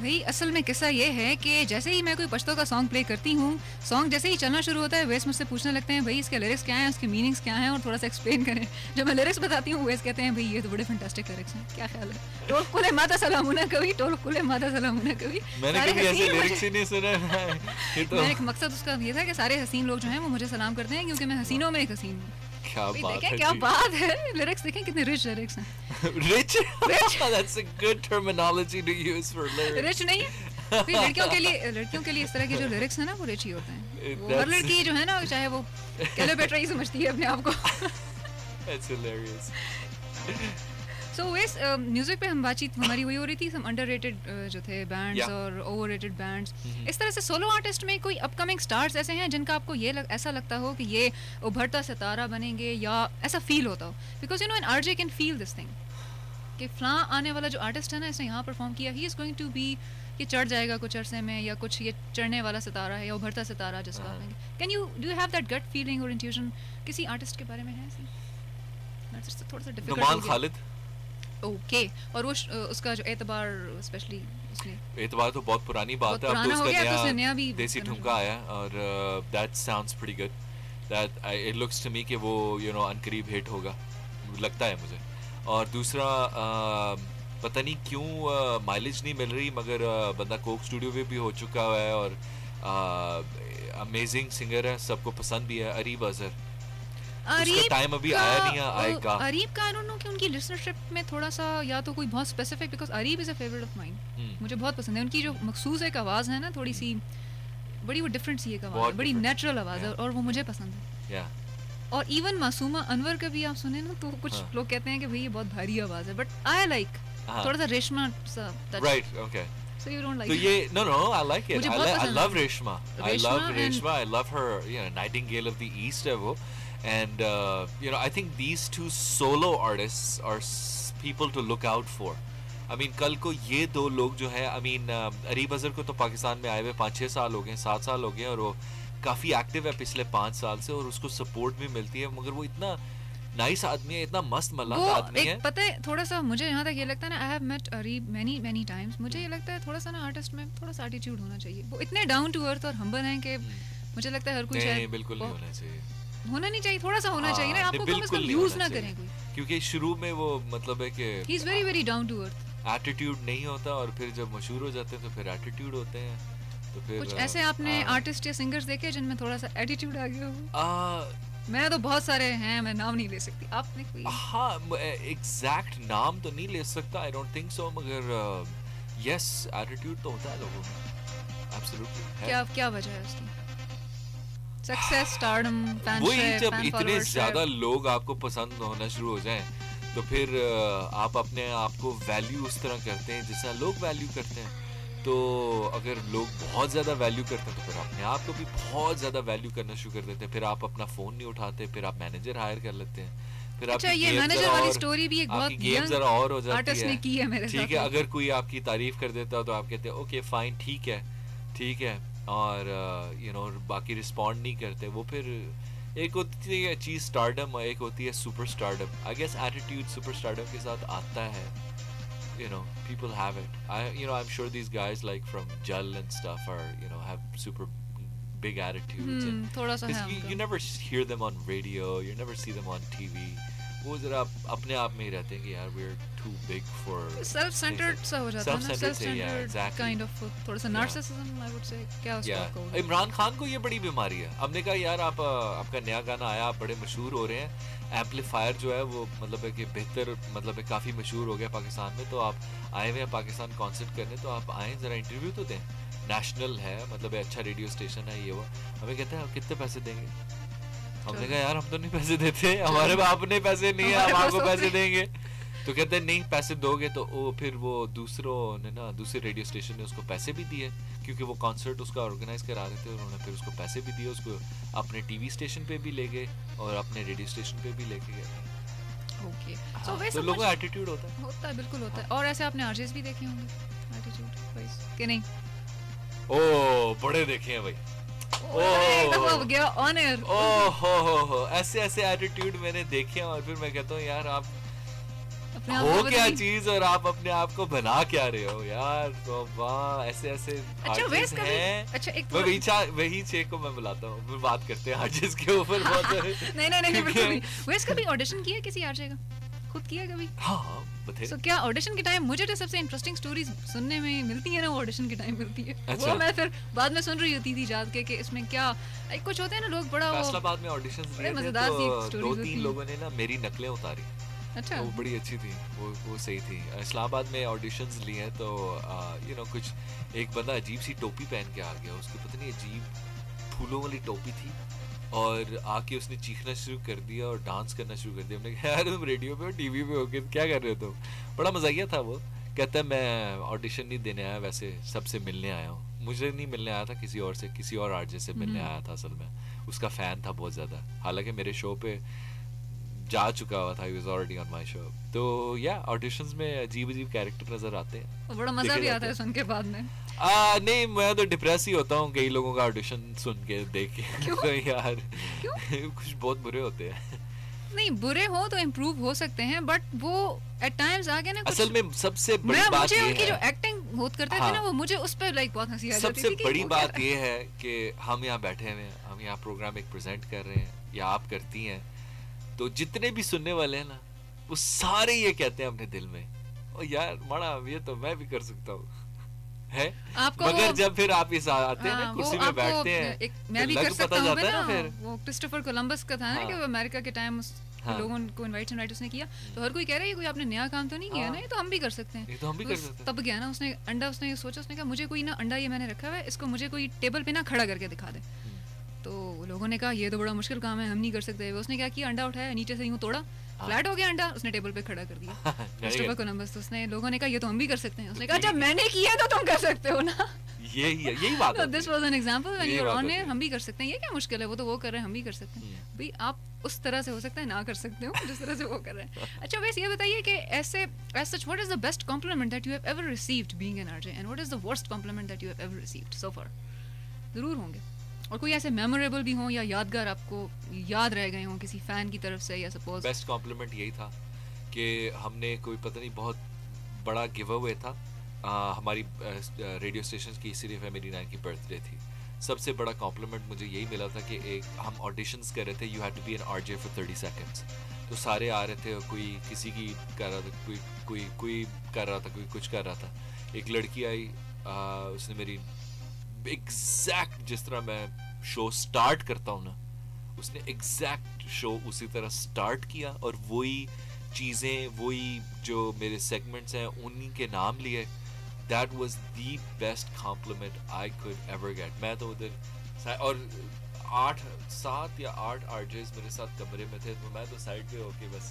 भाई असल में किस्सा ये है कि जैसे ही मैं कोई पश्तो का सॉन्ग प्ले करती हूँ सॉन्ग जैसे ही चलना शुरू होता है वेस मुझसे पूछने लगते हैं भाई इसके लिरिक्स क्या हैं उसके मीनिंग्स क्या हैं और थोड़ा सा एक्सप्लेन करें जब मैं लिरिक्स बताती हूँ वेस कहते हैं भाई ये तो बड़े फैंटास्टिक लिरिक्स हैं क्या ख्याल है टोलकुले माता सलामुना कभी टोलकुले माता सलामुना कभी मैंने कभी ऐसे लिरिक्स ही नहीं सुने मेरा एक मकसद उसका ये था कि सारे हसीन लोग जो हैं वो मुझे सलाम करते हैं क्योंकि मैं हसीनों में एक हसीन हूँ क्या बात है लिरिक्स देखें कितने रिच लिरिक्स हैं rich that's a good terminology to use for lyrics rich नहीं लड़कियों के लिए इस तरह के जो लिरिक्स हैं ना वो रिच ही होते हैं हर लड़की जो है ना चाहे वो कैलिब्रेटर ही समझती है अपने आप को that's hilarious So म्यूजिक पे हम बातचीत हमारी वही हो रही थी, सम अंडररेटेड जो थे बैंड्स और ओवररेटेड बैंड्स. इस तरह से सोलो आर्टिस्ट में कोई अपकमिंग स्टार्स ऐसे हैं जिनका आपको ये ऐसा लगता हो कि ये उभरता सितारा बनेंगे या ऐसा फील होता हो? Because you know an RJ can feel this thing कि फलां आने वाला जो आर्टिस्ट है ना, इसने यहाँ परफॉर्म किया, he is going to be, ये चढ़ जाएगा कुछ अरसे में, या कुछ ये चढ़ने वाला सितारा है या उभरता सितारा जिसका. Can you do you have that gut feeling और इंट्यूशन किसी आर्टिस्ट के बारे में है? थोड़ा सा डिफिकल्ट खालिद. ओके. और वो उसका जो एतबार स्पेशली उसने एतबार तो बहुत पुरानी बात है, अब तो उसका नया भी देसी ठुमका आया और that sounds pretty good. That it looks to me कि वो यू नो अनकरीब हिट होगा, लगता है मुझे. और दूसरा पता नहीं क्यों माइलेज नहीं मिल रही, मगर बंदा कोक स्टूडियो में भी हो चुका हुआ है और अमेजिंग सिंगर है, सबको पसंद भी है. अरीब अजहर उसका टाइम अभी आया नहीं है, आएगा। अरीब का आई डोंट नो कि उनकी लिसनरशिप में थोड़ा सा या तो कोई बहुत specific, because Areeb is a favourite of mine, मुझे बहुत पसंद है उनकी जो मखसूस एक आवाज़ है ना, थोड़ी सी बड़ी वो डिफरेंट सी एक आवाज़ है, बड़ी नेचुरल आवाज़ है और वो मुझे पसंद है। और इवन मासूमा अनवर का भी आप सुने ना तो कुछ लोग कहते हैं कि भाई ये बहुत भारी आवाज़ है, बट आई लाइक थोड़ा सा रेशमा सा touch. Right, okay. So you don't like तो it? ये no, I like it. I love Reshma. I love Reshma. I love her. You know, Nightingale of the East है वो. And you know, I think these two solo artists are people to look out for. I mean, कल को ये दो लोग जो है, I mean, Areeb Azhar को तो पाकिस्तान में आए हुए 5-6 साल हो गए, 7 साल हो गए, और वो काफ़ी एक्टिव है पिछले 5 साल से, और उसको सपोर्ट भी मिलती है, मगर वो इतना नाइस आदमी है, इतना मस्त मल्लाह आदमी है। पता है थोड़ा सा मुझे यहाँ तक ये लगता है ना, I have met Areeb many times, मुझे ये लगता है थोड़ा सा ना आर्टिस्ट में थोड़ा सा एटीट्यूड होना चाहिए। वो इतने डाउन टू अर्थ और हम्बल हैं कि मुझे लगता है हर कोई नहीं, बिल्कुल नहीं होना चाहिए, होना नहीं चाहिए, थोड़ा सा होना चाहिए ना, आपको कम से कम यूज ना करें कोई, क्योंकि शुरू में वो मतलब है कि he is very very down to earth, attitude नहीं होता, और फिर जब मशहूर हो जाते हैं तो फिर एटीट्यूड होते हैं। तो फिर कुछ ऐसे आपने आर्टिस्ट या सिंगर्स देखे जिनमें थोड़ा सा एटीट्यूड आ गया हो? मैं तो बहुत सारे हैं, मैं नाम नहीं ले सकती, आपने कोई? हाँ, एग्जैक्ट नाम तो नहीं ले सकता, आई डोंट थिंक सो, मगर यस एटीट्यूड तो होता है लोगों में, एब्सोल्युटली। क्या वजह है उसकी? सक्सेस, स्टारडम, फैनशिप, वही जब इतने ज्यादा लोग आपको पसंद होना शुरू हो जाएं, तो फिर आप अपने आप को वैल्यू उस तरह करते हैं जैसा लोग वैल्यू करते हैं। तो अगर लोग बहुत ज़्यादा वैल्यू करते हैं तो फिर अपने आप को भी बहुत ज़्यादा वैल्यू करना शुरू कर देते हैं, फिर आप अपना फ़ोन नहीं उठाते, फिर आप मैनेजर हायर कर लेते हैं, फिर अच्छा, ये मैनेजर वाली स्टोरी भी एक बहुत गेम ज़रा और हो जाती आर्टिस्ट ने की है मेरे साथ। ठीक है, अगर कोई आपकी तारीफ कर देता है तो आप कहते हैं ओके फाइन, ठीक है, और यू नो बाकी रिस्पॉन्ड नहीं करते। वो फिर एक होती है चीज़ स्टारडम और एक होती है super stardom. I guess attitude super stardom के साथ आता है, you know, people have it. I'm sure these guys like from Jal and stuff are, have super big attitudes. And थोड़ा सा है you never hear them on radio, you never see them on TV. वो जरा अपने आप में ही रहते हैं कि यार we're too big for self-centered सा हो जाता है ना, self-centered kind of थोड़ा सा narcissism I would say। क्या उसको कहोगे? इमरान खान को ये बड़ी बीमारी है। हमने कहा यार आपका नया गाना आया, आप बड़े मशहूर हो रहे हैं, एम्पलीफायर जो है वो मतलब है कि बेहतर, मतलब है काफ़ी मशहूर हो गया पाकिस्तान में, तो आप आए हुए हैं पाकिस्तान कॉन्सर्ट करने, तो आप आएँ ज़रा इंटरव्यू तो दें, नेशनल है, मतलब है अच्छा रेडियो स्टेशन है ये वो। हमें कहते हैं आप कितने पैसे देंगे? हमने कहा यार हम तो नहीं पैसे देते, हमारे अपने पैसे नहीं है, हम आपको पैसे देंगे। तो कहते हैं नहीं पैसे दोगे तो फिर वो दूसरों ने ना, दूसरे रेडियो स्टेशन ने उसको पैसे भी दिए, क्योंकि वो कॉन्सर्ट उसका ऑर्गेनाइज करा रहे थे, उन्होंने फिर उसको पैसे भी दिए, उसको अपने टीवी स्टेशन पे भी ले गए और अपने रेडियो स्टेशन पे भी लेके गए। ओके, तो लोगों का एटीट्यूड होता है, बिल्कुल होता है। और ऐसे आपने आरजेस भी देखे होंगे एटीट्यूड वाइज कि नहीं? बड़े देखे हैं भाई, ऐसे एटीट्यूड मैंने देखे हैं, और फिर मैं कहता हूँ यार आप हो क्या चीज और आप अपने आप को बना क्या रहे हो यार। तो वाह, ऐसे आर्टिस्ट हैं। अच्छा, एक वही चेक को मैं बुलाता हूँ, मैं बात करते हैं आर्टिस्ट के ऊपर बहुत नहीं बिल्कुल नहीं। वैसे कभी ऑडिशन किया किसी आरजे का? खुद किया कभी? हाँ, तो क्या ऑडिशन के टाइम मुझे तो सबसे इंटरेस्टिंग स्टोरीज सुनने में मिलती है ना, वो ऑडिशन के टाइम मिलती है। अच्छा। वो मैं फिर बाद में सुन रही होती थी जाग के कि इसमें क्या कुछ होते हैं ना लोग, बड़ा फैसलाबाद में ऑडिशंस लिए थे, तो 2-3 लोगों ने ना मेरी नकलें उतारी। अच्छा, वो बड़ी अच्छी थी, वो सही थी। इस्लामाबाद में ऑडिशंस लिए हैं, तो कुछ एक बंदा अजीब सी टोपी पहन के आ गया, उसकी पता नहीं अजीब फूलों वाली टोपी थी, और आके उसने चीखना शुरू कर दिया और डांस करना शुरू कर दिया। हमने कहा यार तुम रेडियो पे हो, टीवी पे हो, क्या कर रहे हो तुम? बड़ा मजाकिया था वो। कहता है मैं ऑडिशन नहीं देने आया, वैसे सबसे मिलने आया हूँ। मुझे नहीं मिलने आया था, किसी और से, किसी और आरजे से मिलने आया था। असल में उसका फैन था बहुत ज़्यादा, हालांकि मेरे शो पे जा चुका हुआ था, he was already on my show। तो ऑडिशंस में अजीब कैरेक्टर नजर आते हैं, बड़ा मजा भी आता है सुन के बाद में। नहीं, मैं तो डिप्रेस ही होता हूँ कई लोगों का ऑडिशन सुन के देख के। तो यार कुछ बहुत बुरे होते हैं। नहीं, बुरे हो तो इम्प्रूव हो सकते हैं, बट वो एट टाइम्स आगे ना असल में सबसे बड़ी बात ये है, उनकी जो एक्टिंग होत करते थे ना, वो मुझे उस पे लाइक बहुत हंसी आ जाती थी। सबसे बड़ी बात ये है कि हम यहाँ बैठे हुए हैं, हम यहाँ प्रोग्राम एक प्रेजेंट कर रहे हैं या आप करती हैं, तो जितने भी सुनने वाले हैं ना, वो सारे ये कहते हैं अपने दिल में, ओ यार माड़ा ये तो मैं भी कर सकता हूँ। है आपको मगर जब फिर आप इस आते हैं ना कुर्सी में बैठते हैं मैं भी कर सकता हूँ ना फिर वो क्रिस्टोफर कोलंबस का था ना कि अमेरिका के टाइम लोगों को इनवाइट उसने किया तो हर कोई कह रहा है कोई आपने नया काम तो नहीं किया ना ये तो हम भी कर सकते हैं तो हम भी कर सकते हैं तब गया ना उसने अंडा उसने ये सोचा उसने कहा मुझे कोई ना अंडा ये मैंने रखा हुआ है इसको मुझे कोई टेबल पे ना खड़ा करके दिखा दे तो लोगों ने कहा ये तो बड़ा मुश्किल काम है हम नहीं कर सकते उसने क्या किया अंडा उठाया नीचे से यूं तोड़ा फ्लैट हो गया अंडा उसने टेबल पे खड़ा कर दिया क्रिस्टोफर कोलंबस तो उसने लोगों ने कहा ये तो हम भी कर सकते हैं उसने कहा जब मैंने किया तो तुम कर सकते हो ना यही बात है this was an example when you are on air हम भी कर सकते हैं ये क्या मुश्किल है वो तो वो कर रहे हैं हम भी कर सकते हैं भाई आप उस तरह से हो सकता है ना कर सकते हो जिस तरह से वो कर रहे हैं अच्छा वैसे ये बताइए कि ऐसे as such what is the best compliment that you have ever received being an RJ and what is the worst compliment that you have ever received so far जरूर होंगे और कोई ऐसे मेमोरेबल भी हो या यादगार आपको याद रह गए हों किसी फैन की तरफ से या सपोज बेस्ट कॉम्प्लीमेंट यही था कि हमने कोई पता नहीं बहुत बड़ा गिव अवे था हमारी रेडियो स्टेशन की सिर्फ मेरी 9 की बर्थडे थी सबसे बड़ा कॉम्प्लीमेंट मुझे यही मिला था कि एक हम ऑडिशंस कर रहे थे you had to be an RJ for 30 seconds तो सारे आ रहे थे और कोई किसी की कर रहा था कोई कर रहा था कोई कुछ कर रहा था एक लड़की आई उसने मेरी एग्जैक्ट जिस तरह मैं शो स्टार्ट करता हूँ ना उसने एग्जैक्ट शो उसी तरह स्टार्ट किया और वही चीज़ें वही जो मेरे सेगमेंट्स हैं उन्हीं के नाम लिए That was the best compliment I could ever get. मैं तो उधर और 7 या 8 RJs मेरे साथ कमरे में थे तो मैं तो साइड पे होके बस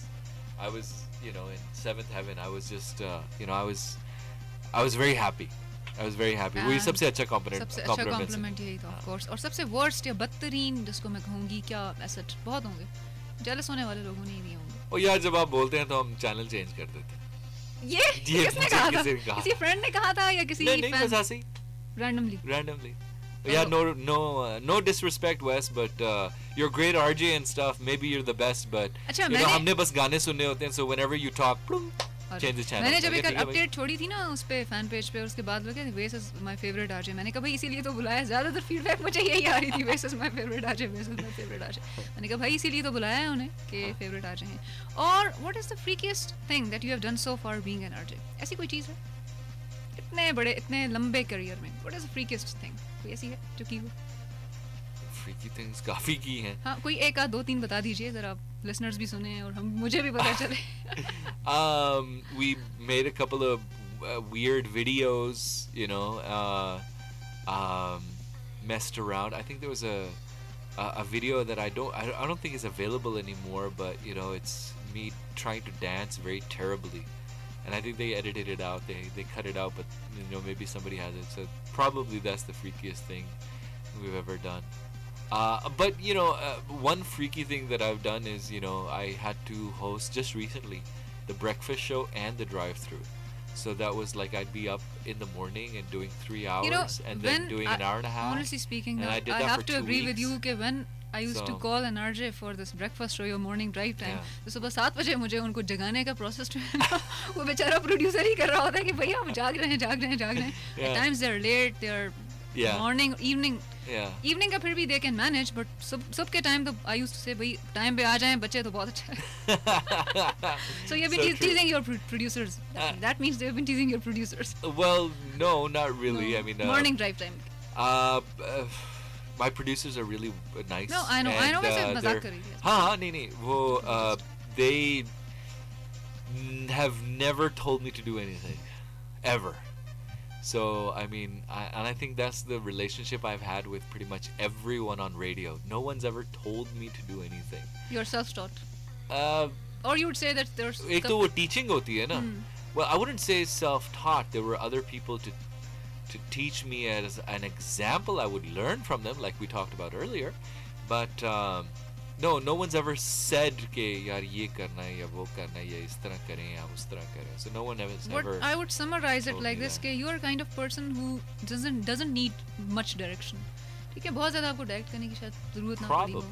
I was in 7th heaven. I was just I was very happy. I was very happy. वही सबसे अच्छा compliment यही था of course. और सबसे worst या बदतरीन जिसको मैं कहूँगी क्या ऐसा बहुत होंगे jealous होने वाले लोगों ने ही नहीं होंगे और यार जब आप बोलते हैं तो हम चैनल चेंज कर देते हैं ये किसने कहा था किसी फ्रेंड ने कहा था या किसी नहीं बस ऐसे ही randomly yeah no disrespect Wes but you're great RJ and stuff maybe you're the best but हमने बस गाने सुनने होते हैं so whenever you talk change the channel मैंने जब एक अपडेट छोड़ी थी ना उस पे फैन पेज पे उसके बाद लगे वेस इज माय फेवरेट आरजे मैंने कहा भाई इसीलिए तो बुलाया ज्यादातर फीडबैक मुझे यही आ रही थी वेस इज माय फेवरेट आरजे मैंने कहा भाई इसीलिए तो बुलाया है उन्हें कि फेवरेट आरजे हैं और what is the freakiest thing that you have done so far being an RJ ऐसी कोई चीज है इतने लंबे करियर में what is the freakiest thing कोई ऐसी है जो की हो फ्रीकी थिंग्स काफी की हैं हाँ कोई एक आध 2-3 बता दीजिए जरा लिसनर्स भी सुने और हम मुझे भी पता चले we made a couple of weird videos messed around I think there was a video that I don't think is available anymore but it's me trying to dance very terribly and I think they edited it out they cut it out but maybe somebody has it so probably that's the freakiest thing we've ever done but one freaky thing that I've done is I had to host just recently the breakfast show and the drive-through so that was like I'd be up in the morning and doing 3 hours and then doing an hour and a half honestly speaking and I did that I have for to 2 agree weeks. with you कि when I used to call an RJ for this breakfast show your morning drive time तो सुबह 7 बजे मुझे उनको जगाने का process वो बेचारा प्रोड्यूसर ही कर रहा होता है कि भैया आप जाग रहे हैं at times they're late they're morning evening का फिर भी they can manage but सब के टाइम तो I used to say भाई टाइम पे आ जाएं बच्चे तो बहुत अच्छा है so you've been teasing your producers that means they've been teasing your producers well no not really no. I mean morning drive time my producers are really nice no I know वैसे मजाक कर रही थी हाँ नहीं वो they have never told me to do anything ever so I mean and I think that's the relationship I've had with pretty much everyone on radio no one's ever told me to do anything you're self-taught or you would say that there's एक तो वो teaching होती है ना well I wouldn't say self-taught there were other people to teach me as an example I would learn from them like we talked about earlier but no one's ever said कि यार ये करना है या वो करना है या इस तरह करें या उस तरह करें so no one ever I would summarize it like this कि you are kind of person who doesn't need much direction ठीक है बहुत ज़्यादा आपको डायरेक्ट करने की शायद ज़रूरत ना पड़ी हो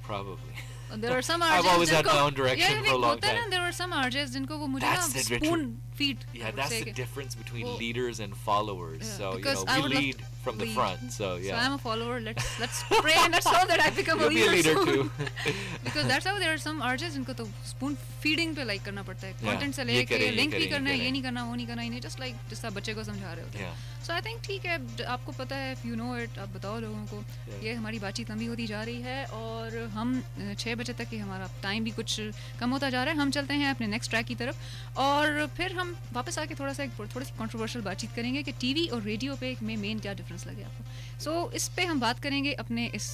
probably there are some RJs I've always had my own direction for a long time there are some RJs जिनको वो मुझे ना spoon feet. Yeah, that's the difference between leaders and followers. Yeah, so because we lead from the front. So yeah. So I'm a follower. Let's pray and let's hope that I become a leader too. Because that's how there are some artists जिनको तो spoon feeding पे like करना पड़ता है. Content से लेके link भी करना है, ये नहीं करना, वो नहीं करना, इन्हें just like जिस तरह बच्चे को समझा रहे होते हैं. So I think ठीक है, आपको पता है, if you know it, आप बताओ लोगों को. ये हमारी बातचीत लंबी होती जा रही है और हम 6 बजे तक ही हमारा टाइम भी कुछ कम होता जा रहा है. हम चलते हैं अपने नेक्स्ट ट्रैक की तरफ और फिर हम वापस आके थोड़ी सी कंट्रोवर्शियल बातचीत करेंगे कि टीवी और रेडियो पे में मेन क्या डिफरेंस लगे आपको. सो इस पे हम बात करेंगे अपने इस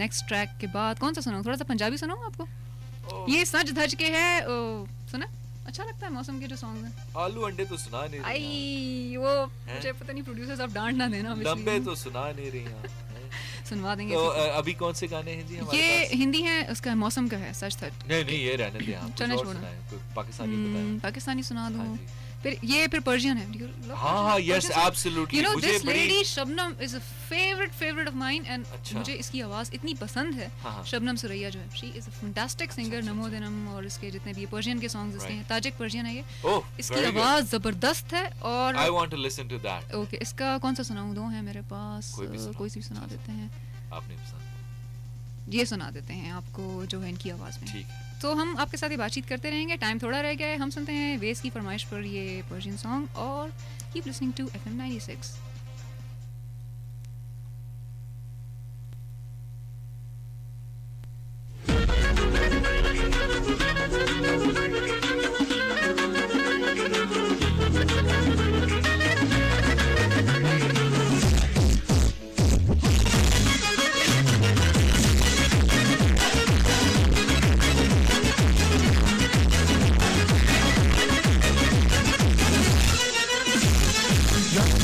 नेक्स्ट ट्रैक के बाद. कौन सा सुनाऊं? थोड़ा सा पंजाबी सुनाऊं आपको? ये सज धज के है, सुना? अच्छा लगता है मौसम के जो सॉन्ग हैं. आलू अंडे तो सुना नहीं रही. आई वो मुझे पता नहीं, प्रोड्यूसर्स आप डांट ना देना. लंबे तो सुना नहीं रही. सुनवा देंगे. तो अभी कौन से गाने हैं जी हमारे ये पास? हिंदी है, उसका मौसम का है, सच धज. नहीं ये रहने दे आप. चलने छोड़ो. पाकिस्तानी सुना दो. फिर पर्शियन है. हाँ yes absolutely. You know this lady Shabnam is a favorite of mine and मुझे इसकी आवाज इतनी पसंद है. शबनम सुरैया जो है, she is a fantastic singer. नमो दिनम और इसके जितने भी पर्शियन के सॉन्ग्स इसके हैं, ताजिक पर्शियन है ये. इसकी आवाज जबरदस्त है और I want to listen to that. Okay, इसका कौन सा सुनाऊं? दो है मेरे पास, कोई सी सुना देते हैं. आपने पसंद ये सुना देते हैं आपको जो है इनकी आवाज में. ठीक है. तो हम आपके साथ ये बातचीत करते रहेंगे. टाइम थोड़ा रह गया है. हम सुनते हैं वेस की फरमाइश पर ये पर्शियन सॉन्ग और keep listening to FM 96.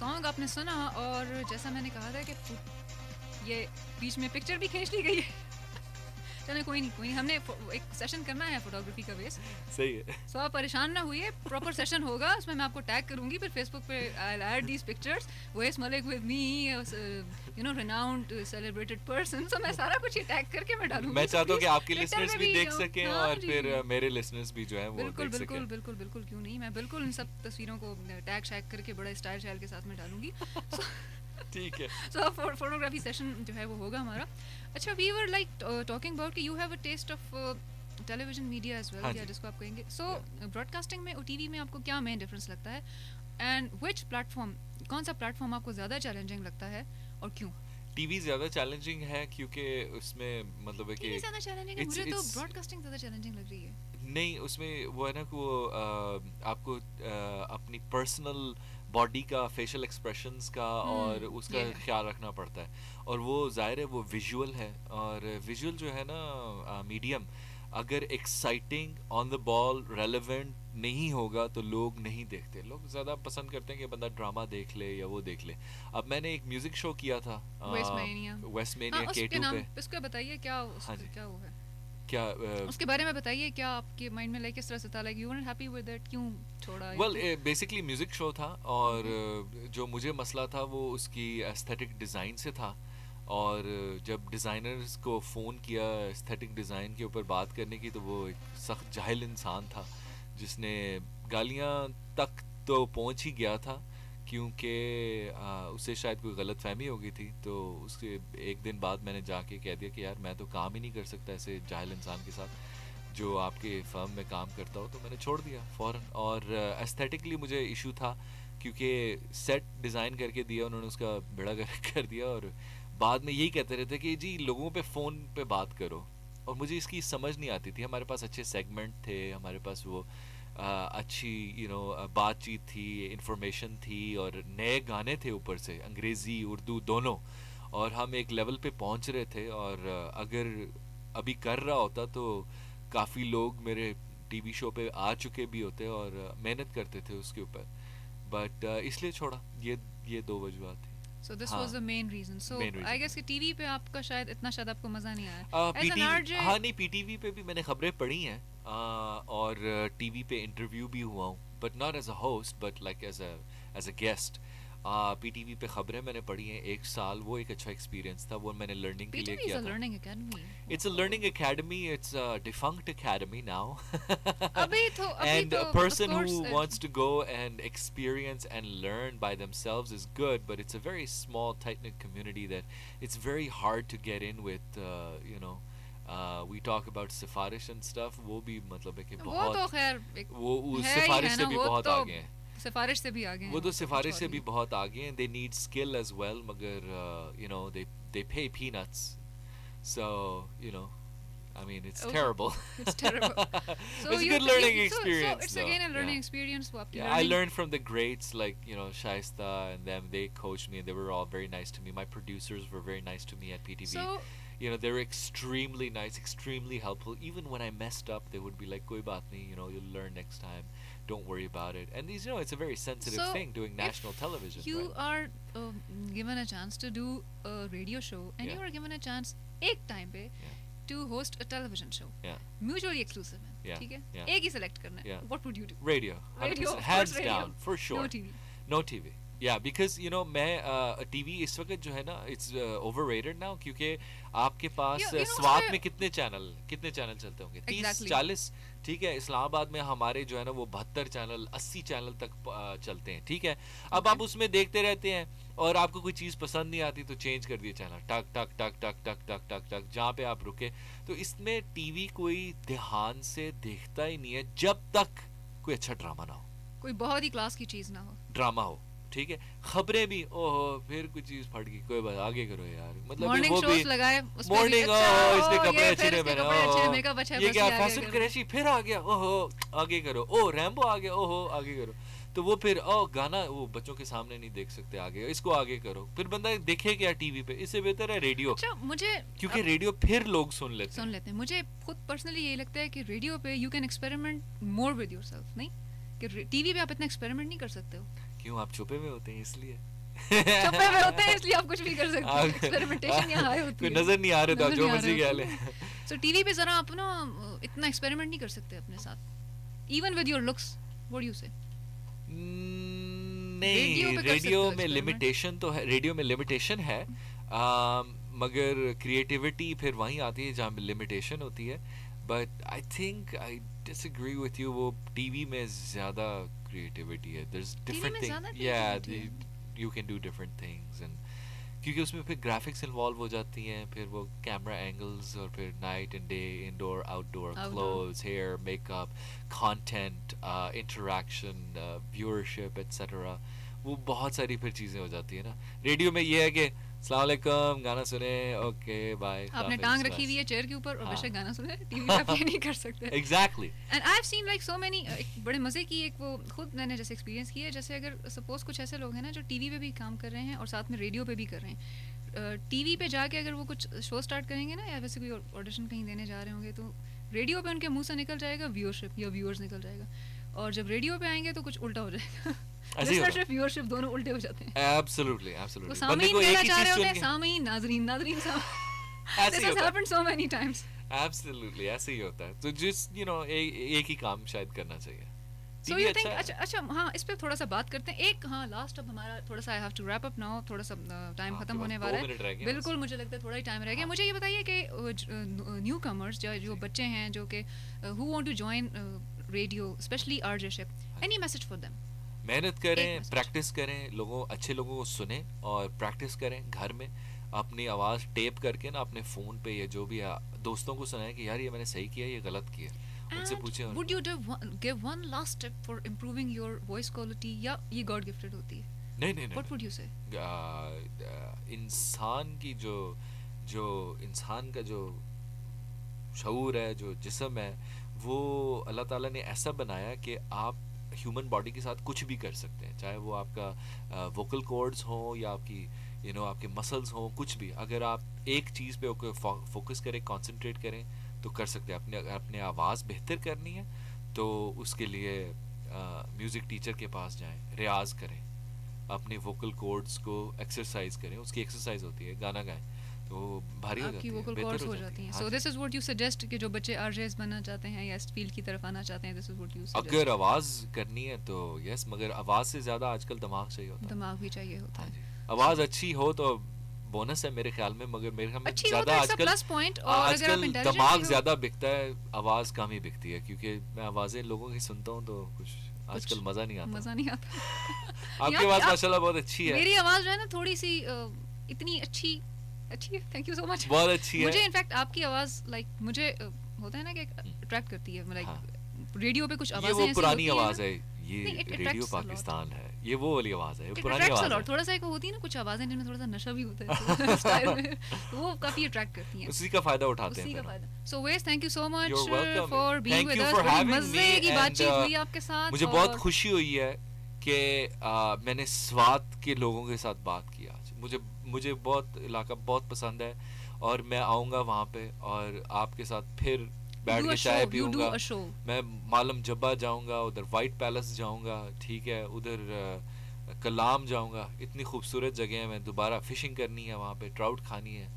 Song आपने सुना और जैसा मैंने कहा था कि ये बीच में पिक्चर भी खींच ली गई है चलो कोई नहीं हमने एक सेशन करना है फोटोग्राफी का बेस सही है सो आप परेशान ना हुई प्रॉपर सेशन होगा उसमें मैं आपको टैग करूंगी फिर फेसबुक पे I will add these pictures वेस Malik with me you know renowned celebrated person so मैं सारा कुछ ये टैग करके मैं डालूंगी मैं चाहता हूं कि आपके लिसनर्स भी देख सकें और फिर मेरे लिसनर्स भी जो है वो बिल्कुल देख बिल्कुल सकें बिल्कुल बिल्कुल क्यों नहीं मैं बिल्कुल इन सब तस्वीरों को टैग शैग करके बड़ा स्टाइल के साथ में डालूंगी ठीक है सो फोटोग्राफी सेशन जो है वो होगा हमारा अच्छा we were like talking about कि you have a taste of television media as well या जिसको आप कहेंगे सो ब्रॉडकास्टिंग में ओटीवी में आपको क्या मेन डिफरेंस लगता है एंड व्हिच प्लेटफॉर्म कौन सा प्लेटफॉर्म आपको ज़्यादा चैलेंजिंग लगता है और क्यों टीवी ज्यादा चैलेंजिंग है क्योंकि उसमें मतलब है कि ज़्यादा चैलेंजिंग है मुझे तो ब्रॉडकास्टिंग ज़्यादा चैलेंजिंग लग रही है नहीं उसमें वो है ना कि वो आपको अपनी पर्सनल बॉडी का फेशियल एक्सप्रेशंस का और उसका ख्याल रखना पड़ता है और वो जाहिर है वो विजुअल है और विजुअल जो है ना मीडियम अगर exciting on the ball relevant नहीं होगा तो लोग नहीं देखते लोग ज़्यादा पसंद करते हैं कि बंदा ड्रामा देख ले या वो देख ले अब मैंने एक म्यूजिक शो किया था वेस्टमेनिया K2 पे इसको बताइए क्या क्या वो है क्या उसके बारे में बताइए क्या आपके माइंड में लाइक किस तरह से था like you weren't happy with it क्यों छोड़ा वेल बेसिकली म्यूजिक शो था और जो मुझे मसला था वो उसकी एस्थेटिक डिज़ाइन से था और जब डिज़ाइनर्स को फ़ोन किया एस्थेटिक डिज़ाइन के ऊपर बात करने की तो वो एक सख्त जाहिल इंसान था जिसने गालियाँ तक तो पहुँच ही गया था क्योंकि उससे शायद कोई गलत फहमी हो गई थी तो उसके एक दिन बाद मैंने जाके कह दिया कि यार मैं तो काम ही नहीं कर सकता ऐसे जाहिल इंसान के साथ जो आपके फर्म में काम करता हो तो मैंने छोड़ दिया फ़ौरन और एस्थेटिकली मुझे इशू था क्योंकि सेट डिज़ाइन करके दिया उन्होंने उसका बेड़ा कर दिया और बाद में यही कहते रहते कि जी लोगों पे फ़ोन पे बात करो और मुझे इसकी समझ नहीं आती थी हमारे पास अच्छे सेगमेंट थे हमारे पास वो अच्छी बातचीत थी इंफॉर्मेशन थी और नए गाने थे ऊपर से अंग्रेज़ी उर्दू दोनों और हम एक लेवल पे पहुंच रहे थे और अगर अभी कर रहा होता तो काफ़ी लोग मेरे टीवी शो पे आ चुके भी होते और मेहनत करते थे उसके ऊपर बट इसलिए छोड़ा ये दो वजूहत थी So this was the main reason. So I guess कि टीवी पे आपका शायद आपको मजा नहीं आया. As an RJ, हाँ नहीं पीटीवी पे भी मैंने खबरें पढ़ी हैं और टीवी पे इंटरव्यू भी हुआ हूँ but not as a host but like as a guest. PTV पे खबरें मैंने पढ़ी हैं एक साल वो एक अच्छा एक्सपीरियंस था वो मैंने लर्निंग के लिए किया था. Learning academy. It's a learning academy. It's a defunct academy now. And a person who wants to go and experience and learn by themselves is good, but it's a very small, tight-knit community that it's very hard to get in with. We talk about सिफारिश and stuff. वो भी मतलब है कि बहुत वो तो खैर वो सिफारिश से भी बहुत आगे हैं. सिफारिश से भी आगे हैं वो तो सिफारिश से भी बहुत आगे हैं. They need skill as well, मगर they pay peanuts, so I mean it's terrible. It's terrible. So it's a good learning experience. So it's again a learning experience. Yeah, I learned from the greats like Shaista and them. They coached me and they were all very nice to me. My producers were very nice to me at PTV. So, they were extremely nice, extremely helpful. Even when I messed up, they would be like, "Koi baat nahi, you'll learn next time. Don't worry about it." And these, it's a very sensitive thing doing national television. You right? are given a chance to do a radio show, and you are given a chance, एक time पे, to host a television show. Yeah. Mutually exclusive है. ठीक है? एक ही select करना है. What would you do? Radio. Radio. Hands down, for sure. No TV. No TV. या because you know मैं टीवी इस वक्त जो है ना इट्स ओवररेटेड नाउ, क्योंकि आपके पास स्वात में कितने चैनल चलते होंगे, 30-40, ठीक है। इस्लामाबाद में हमारे जो है ना वो 72 चैनल 80 चैनल तक चलते हैं, ठीक है। अब आप उसमें देखते रहते हैं और आपको कोई चीज़ पसंद नहीं आती तो चेंज कर दिए चैनल, टक टक टक टक टक टक टक टक, जहाँ पे आप रुके। तो इसमें टीवी कोई ध्यान से देखता ही नहीं है जब तक कोई अच्छा ड्रामा ना हो, कोई बहुत ही क्लास की चीज़ ना हो, ड्रामा हो, ठीक है। खबरें भी ओहो फिर कुछ चीज फट गई, कोई बात आगे करो यार, मतलब मॉर्निंग वो भी लगाए मॉर्निंग इसने कपड़े अच्छे नहीं पहने, मेकअप अच्छा है, ये क्या फैशन क्रैशी फिर आ गया, ओहो आगे करो, ओ रैम्बो आ गया, ओहो आगे करो। तो वो फिर गाना वो बच्चों के सामने नहीं देख सकते, आगे इसको आगे करो, फिर बंदा देखे क्या टीवी पे, इससे बेहतर है रेडियो। अच्छा मुझे क्योंकि रेडियो फिर लोग सुन लेते हैं। मुझे खुद पर्सनली यही लगता है कि रेडियो पे you can experiment more with yourself, नहीं कि टीवी पे आप इतना एक्सपेरिमेंट नहीं कर सकते हो। क्यों, आप छुपे में होते हैं इसलिए छुपे में होते हैं इसलिए आप कुछ भी कर सकते हो, एक्सपेरिमेंटेशन यहाँ हाई होती है, नजर नहीं आ रहे, तो जो मर्जी कह ले। सो टीवी पे जरा आप ना इतना एक्सपेरिमेंट नहीं कर सकते अपने साथ, even with your looks, what do you से? नहीं, रेडियो में लिमिटेशन तो है, रेडियो में लिमिटेशन है, मगर क्रिएटिविटी फिर वहीं आती है जहाँ लिमिटेशन होती है। But I think I disagree with you, वो टीवी में ज्यादा क्रिएटिविटी है, देयर इज डिफरेंट थिंग, या you can do different things, and क्योंकि उसमें फिर ग्राफिक्स इन्वॉल्व हो जाती हैं, फिर वो कैमरा एंगल्स, और फिर night and day, indoor outdoor, clothes, hair, makeup, content, interaction, viewership etcetera, वो बहुत सारी फिर चीज़ें हो जाती है ना। रेडियो में ये है कि अस्सलाम वालेकुम, गाना सुने, ओके बाय, आपने टांग रखी हुई है चेयर के ऊपर और बेशक गाना सुने, टीवी पे आप ये नहीं कर सकते। Exactly. And I have scene like so many, बड़े मजे की एक वो खुद मैंने जैसे एक्सपीरियंस किया है, जैसे अगर सपोज कुछ ऐसे लोग हैं ना जो टीवी पे भी काम कर रहे हैं और साथ में रेडियो पे भी कर रहे हैं, टीवी पे जाके अगर वो कुछ शो स्टार्ट करेंगे ना, या वैसे कोई ऑडिशन कहीं देने जा रहे होंगे, तो रेडियो पे उनके मुंह से निकल जाएगा व्यूअरशिप या व्यूअर्स निकल जाएगा, और जब रेडियो पे आएंगे तो कुछ उल्टा हो जाएगा, लिसनरशिप व्यूअरशिप दोनों उल्टे हो जाते हैं। Absolutely absolutely. सामयीन मेरा चाह रहे होते हैं, सामयीन नाज़रीन This has happened so many times. Absolutely, ऐसे ही होता है। तो just you know एक ही काम शायद करना चाहिए। So you think अच्छा हाँ, इस पे थोड़ा सा बात करते हैं। एक हाँ लास्ट अब हमारा थोड़ा सा I have to wrap up now, थोड़ा सा टाइम खत्म होने वाला है। बिल्कुल मुझे लगता है थोड़ा ही टाइम रह गया। मुझे ये बताइए कि न्यू कमर्स जो बच्चे हैं जो कि who want to join radio, especially RJship, any message for them? मेहनत करें, प्रैक्टिस करें, अच्छे लोगों को सुने और प्रैक्टिस करें घर में, अपनी आवाज़ टेप करके ना अपने फ़ोन पे या जो भी दोस्तों को सुनाएं कि यार ये मैंने सही किया, ये गलत किया, उनसे पूछें। Would you give one last step for improving your voice quality, या ये God gifted होती है? नहीं। What would you say? इंसान की जो इंसान का जो शऊर है, जो जिस्म है, वो अल्लाह ताला ने ऐसा बनाया कि आप ह्यूमन बॉडी के साथ कुछ भी कर सकते हैं, चाहे वो आपका वोकल कॉर्ड्स हो या आपकी आपके मसल्स हो, कुछ भी। अगर आप एक चीज़ पे फोकस करें, कंसंट्रेट करें तो कर सकते हैं। अपने आवाज़ बेहतर करनी है तो उसके लिए म्यूज़िक टीचर के पास जाएं, रियाज करें, अपने वोकल कॉर्ड्स को एक्सरसाइज करें, उसकी एक्सरसाइज होती है, गाना गाएं तो भारी हो जाती है, वोकल कॉर्ड्स हो जाती हैं। So this is what you suggest कि जो बच्चे आरजेस बनना चाहते हैं या इस फील्ड की तरफ आना चाहते हैं, this is what you suggest. अगर आवाज़ करनी है तो यस, मगर आवाज़ से ज़्यादा आजकल दिमाग चाहिए होता है। दिमाग भी चाहिए होता है। आवाज़ अच्छी हो तो बोनस है मेरे ख्याल में, मगर मेरे ख्याल में ज़्यादा आजकल दिमाग ज़्यादा बिकता है, आवाज़ कम ही बिकती है, क्योंकि मैं आवाज़ें लोगों की सुनता हूँ तो कुछ आजकल मज़ा नहीं आता। आपकी आवाज़ माशाल्लाह बहुत अच्छी है। मेरी आवाज़ जो है ना थोड़ी सी इतनी अच्छी है, थैंक यू सो मच, बहुत अच्छी है। मुझे इनफैक्ट आपकी आवाज़ लाइक मुझे होता है ना कि अट्रैक्ट करती है, लाइक रेडियो पे कुछ आवाज़ें ऐसी पुरानी आवाज़ है, ये रेडियो पाकिस्तान है, ये वो वाली आवाज़ है, पुरानी आवाज़ है। थोड़ा सा एक होती है ना कुछ आवाज़ें जिनमें थोड़ा सा नशा भी होता है स्टाइल में, वो काफी अट्रैक्ट करती हैं, उसी का फायदा उठाते हैं। उसी का फायदा। सो वेस, thank you so much for being with us, मजे की बातचीत हुई आपके साथ। मुझे बहुत खुशी हुई है कि मैंने स्वात के लोगों के साथ बात की आज। मुझे बहुत इलाका बहुत पसंद है और मैं आऊँगा वहाँ पे और आपके साथ फिर बैठ के चाय पीऊँगा। मैं मालम जब्बा जाऊँगा, उधर वाइट पैलेस जाऊँगा, ठीक है, उधर कलाम जाऊँगा, इतनी खूबसूरत जगह है। मैं दोबारा फिशिंग करनी है वहाँ पे, ट्राउट खानी है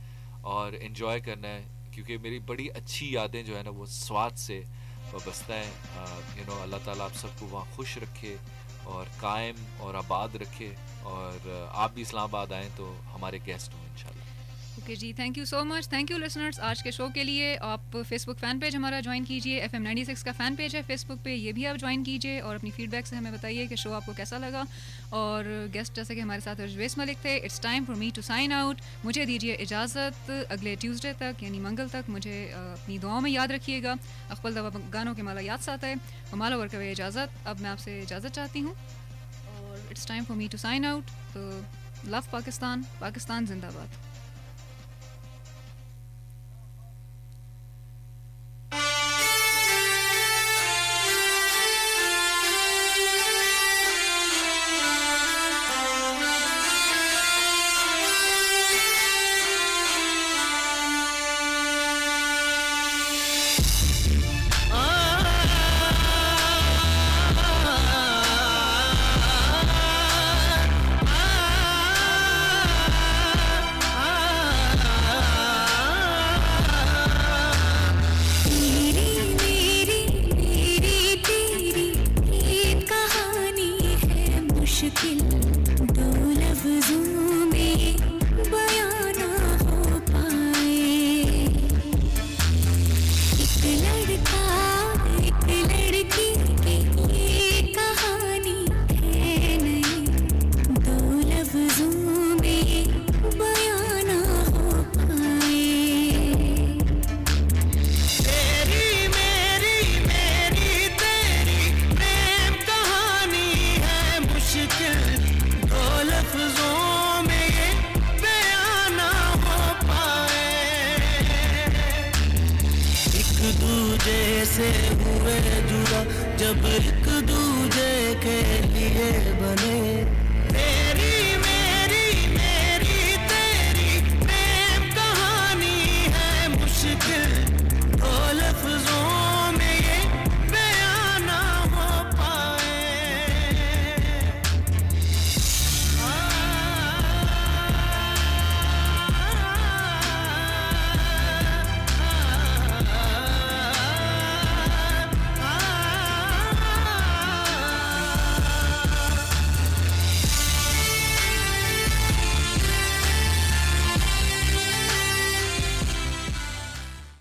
और एंजॉय करना है, क्योंकि मेरी बड़ी अच्छी यादें जो है ना वो स्वात से वाबस्ता है। अल्लाह ताला आप सबको वहाँ खुश रखे और कायम और आबाद रखे, और आप भी इस्लामाबाद आएँ तो हमारे गेस्ट हों इंशाल्लाह। ओके जी, thank you so much. Thank you listeners आज के शो के लिए। आप फेसबुक फ़ैन पेज हमारा ज्वाइन कीजिए, FM 96 का फ़ैन पेज है फेसबुक पे, ये भी आप ज्वाइन कीजिए और अपनी फीडबैक से हमें बताइए कि शो आपको कैसा लगा। और गेस्ट जैसे कि हमारे साथ अरजवेस मलिक थे। It's time for me to sign out. मुझे दीजिए इजाज़त अगले ट्यूसडे तक यानी मंगल तक। मुझे अपनी दुआओं में याद रखिएगा। अक़बल दवा गानों के माला याद साथ है हमारा वर्क वे इजाज़त। अब मैं आपसे इजाज़त चाहती हूँ और it's time for me to sign out. तो लव पाकिस्तान, पाकिस्तान जिंदाबाद। मुश्किल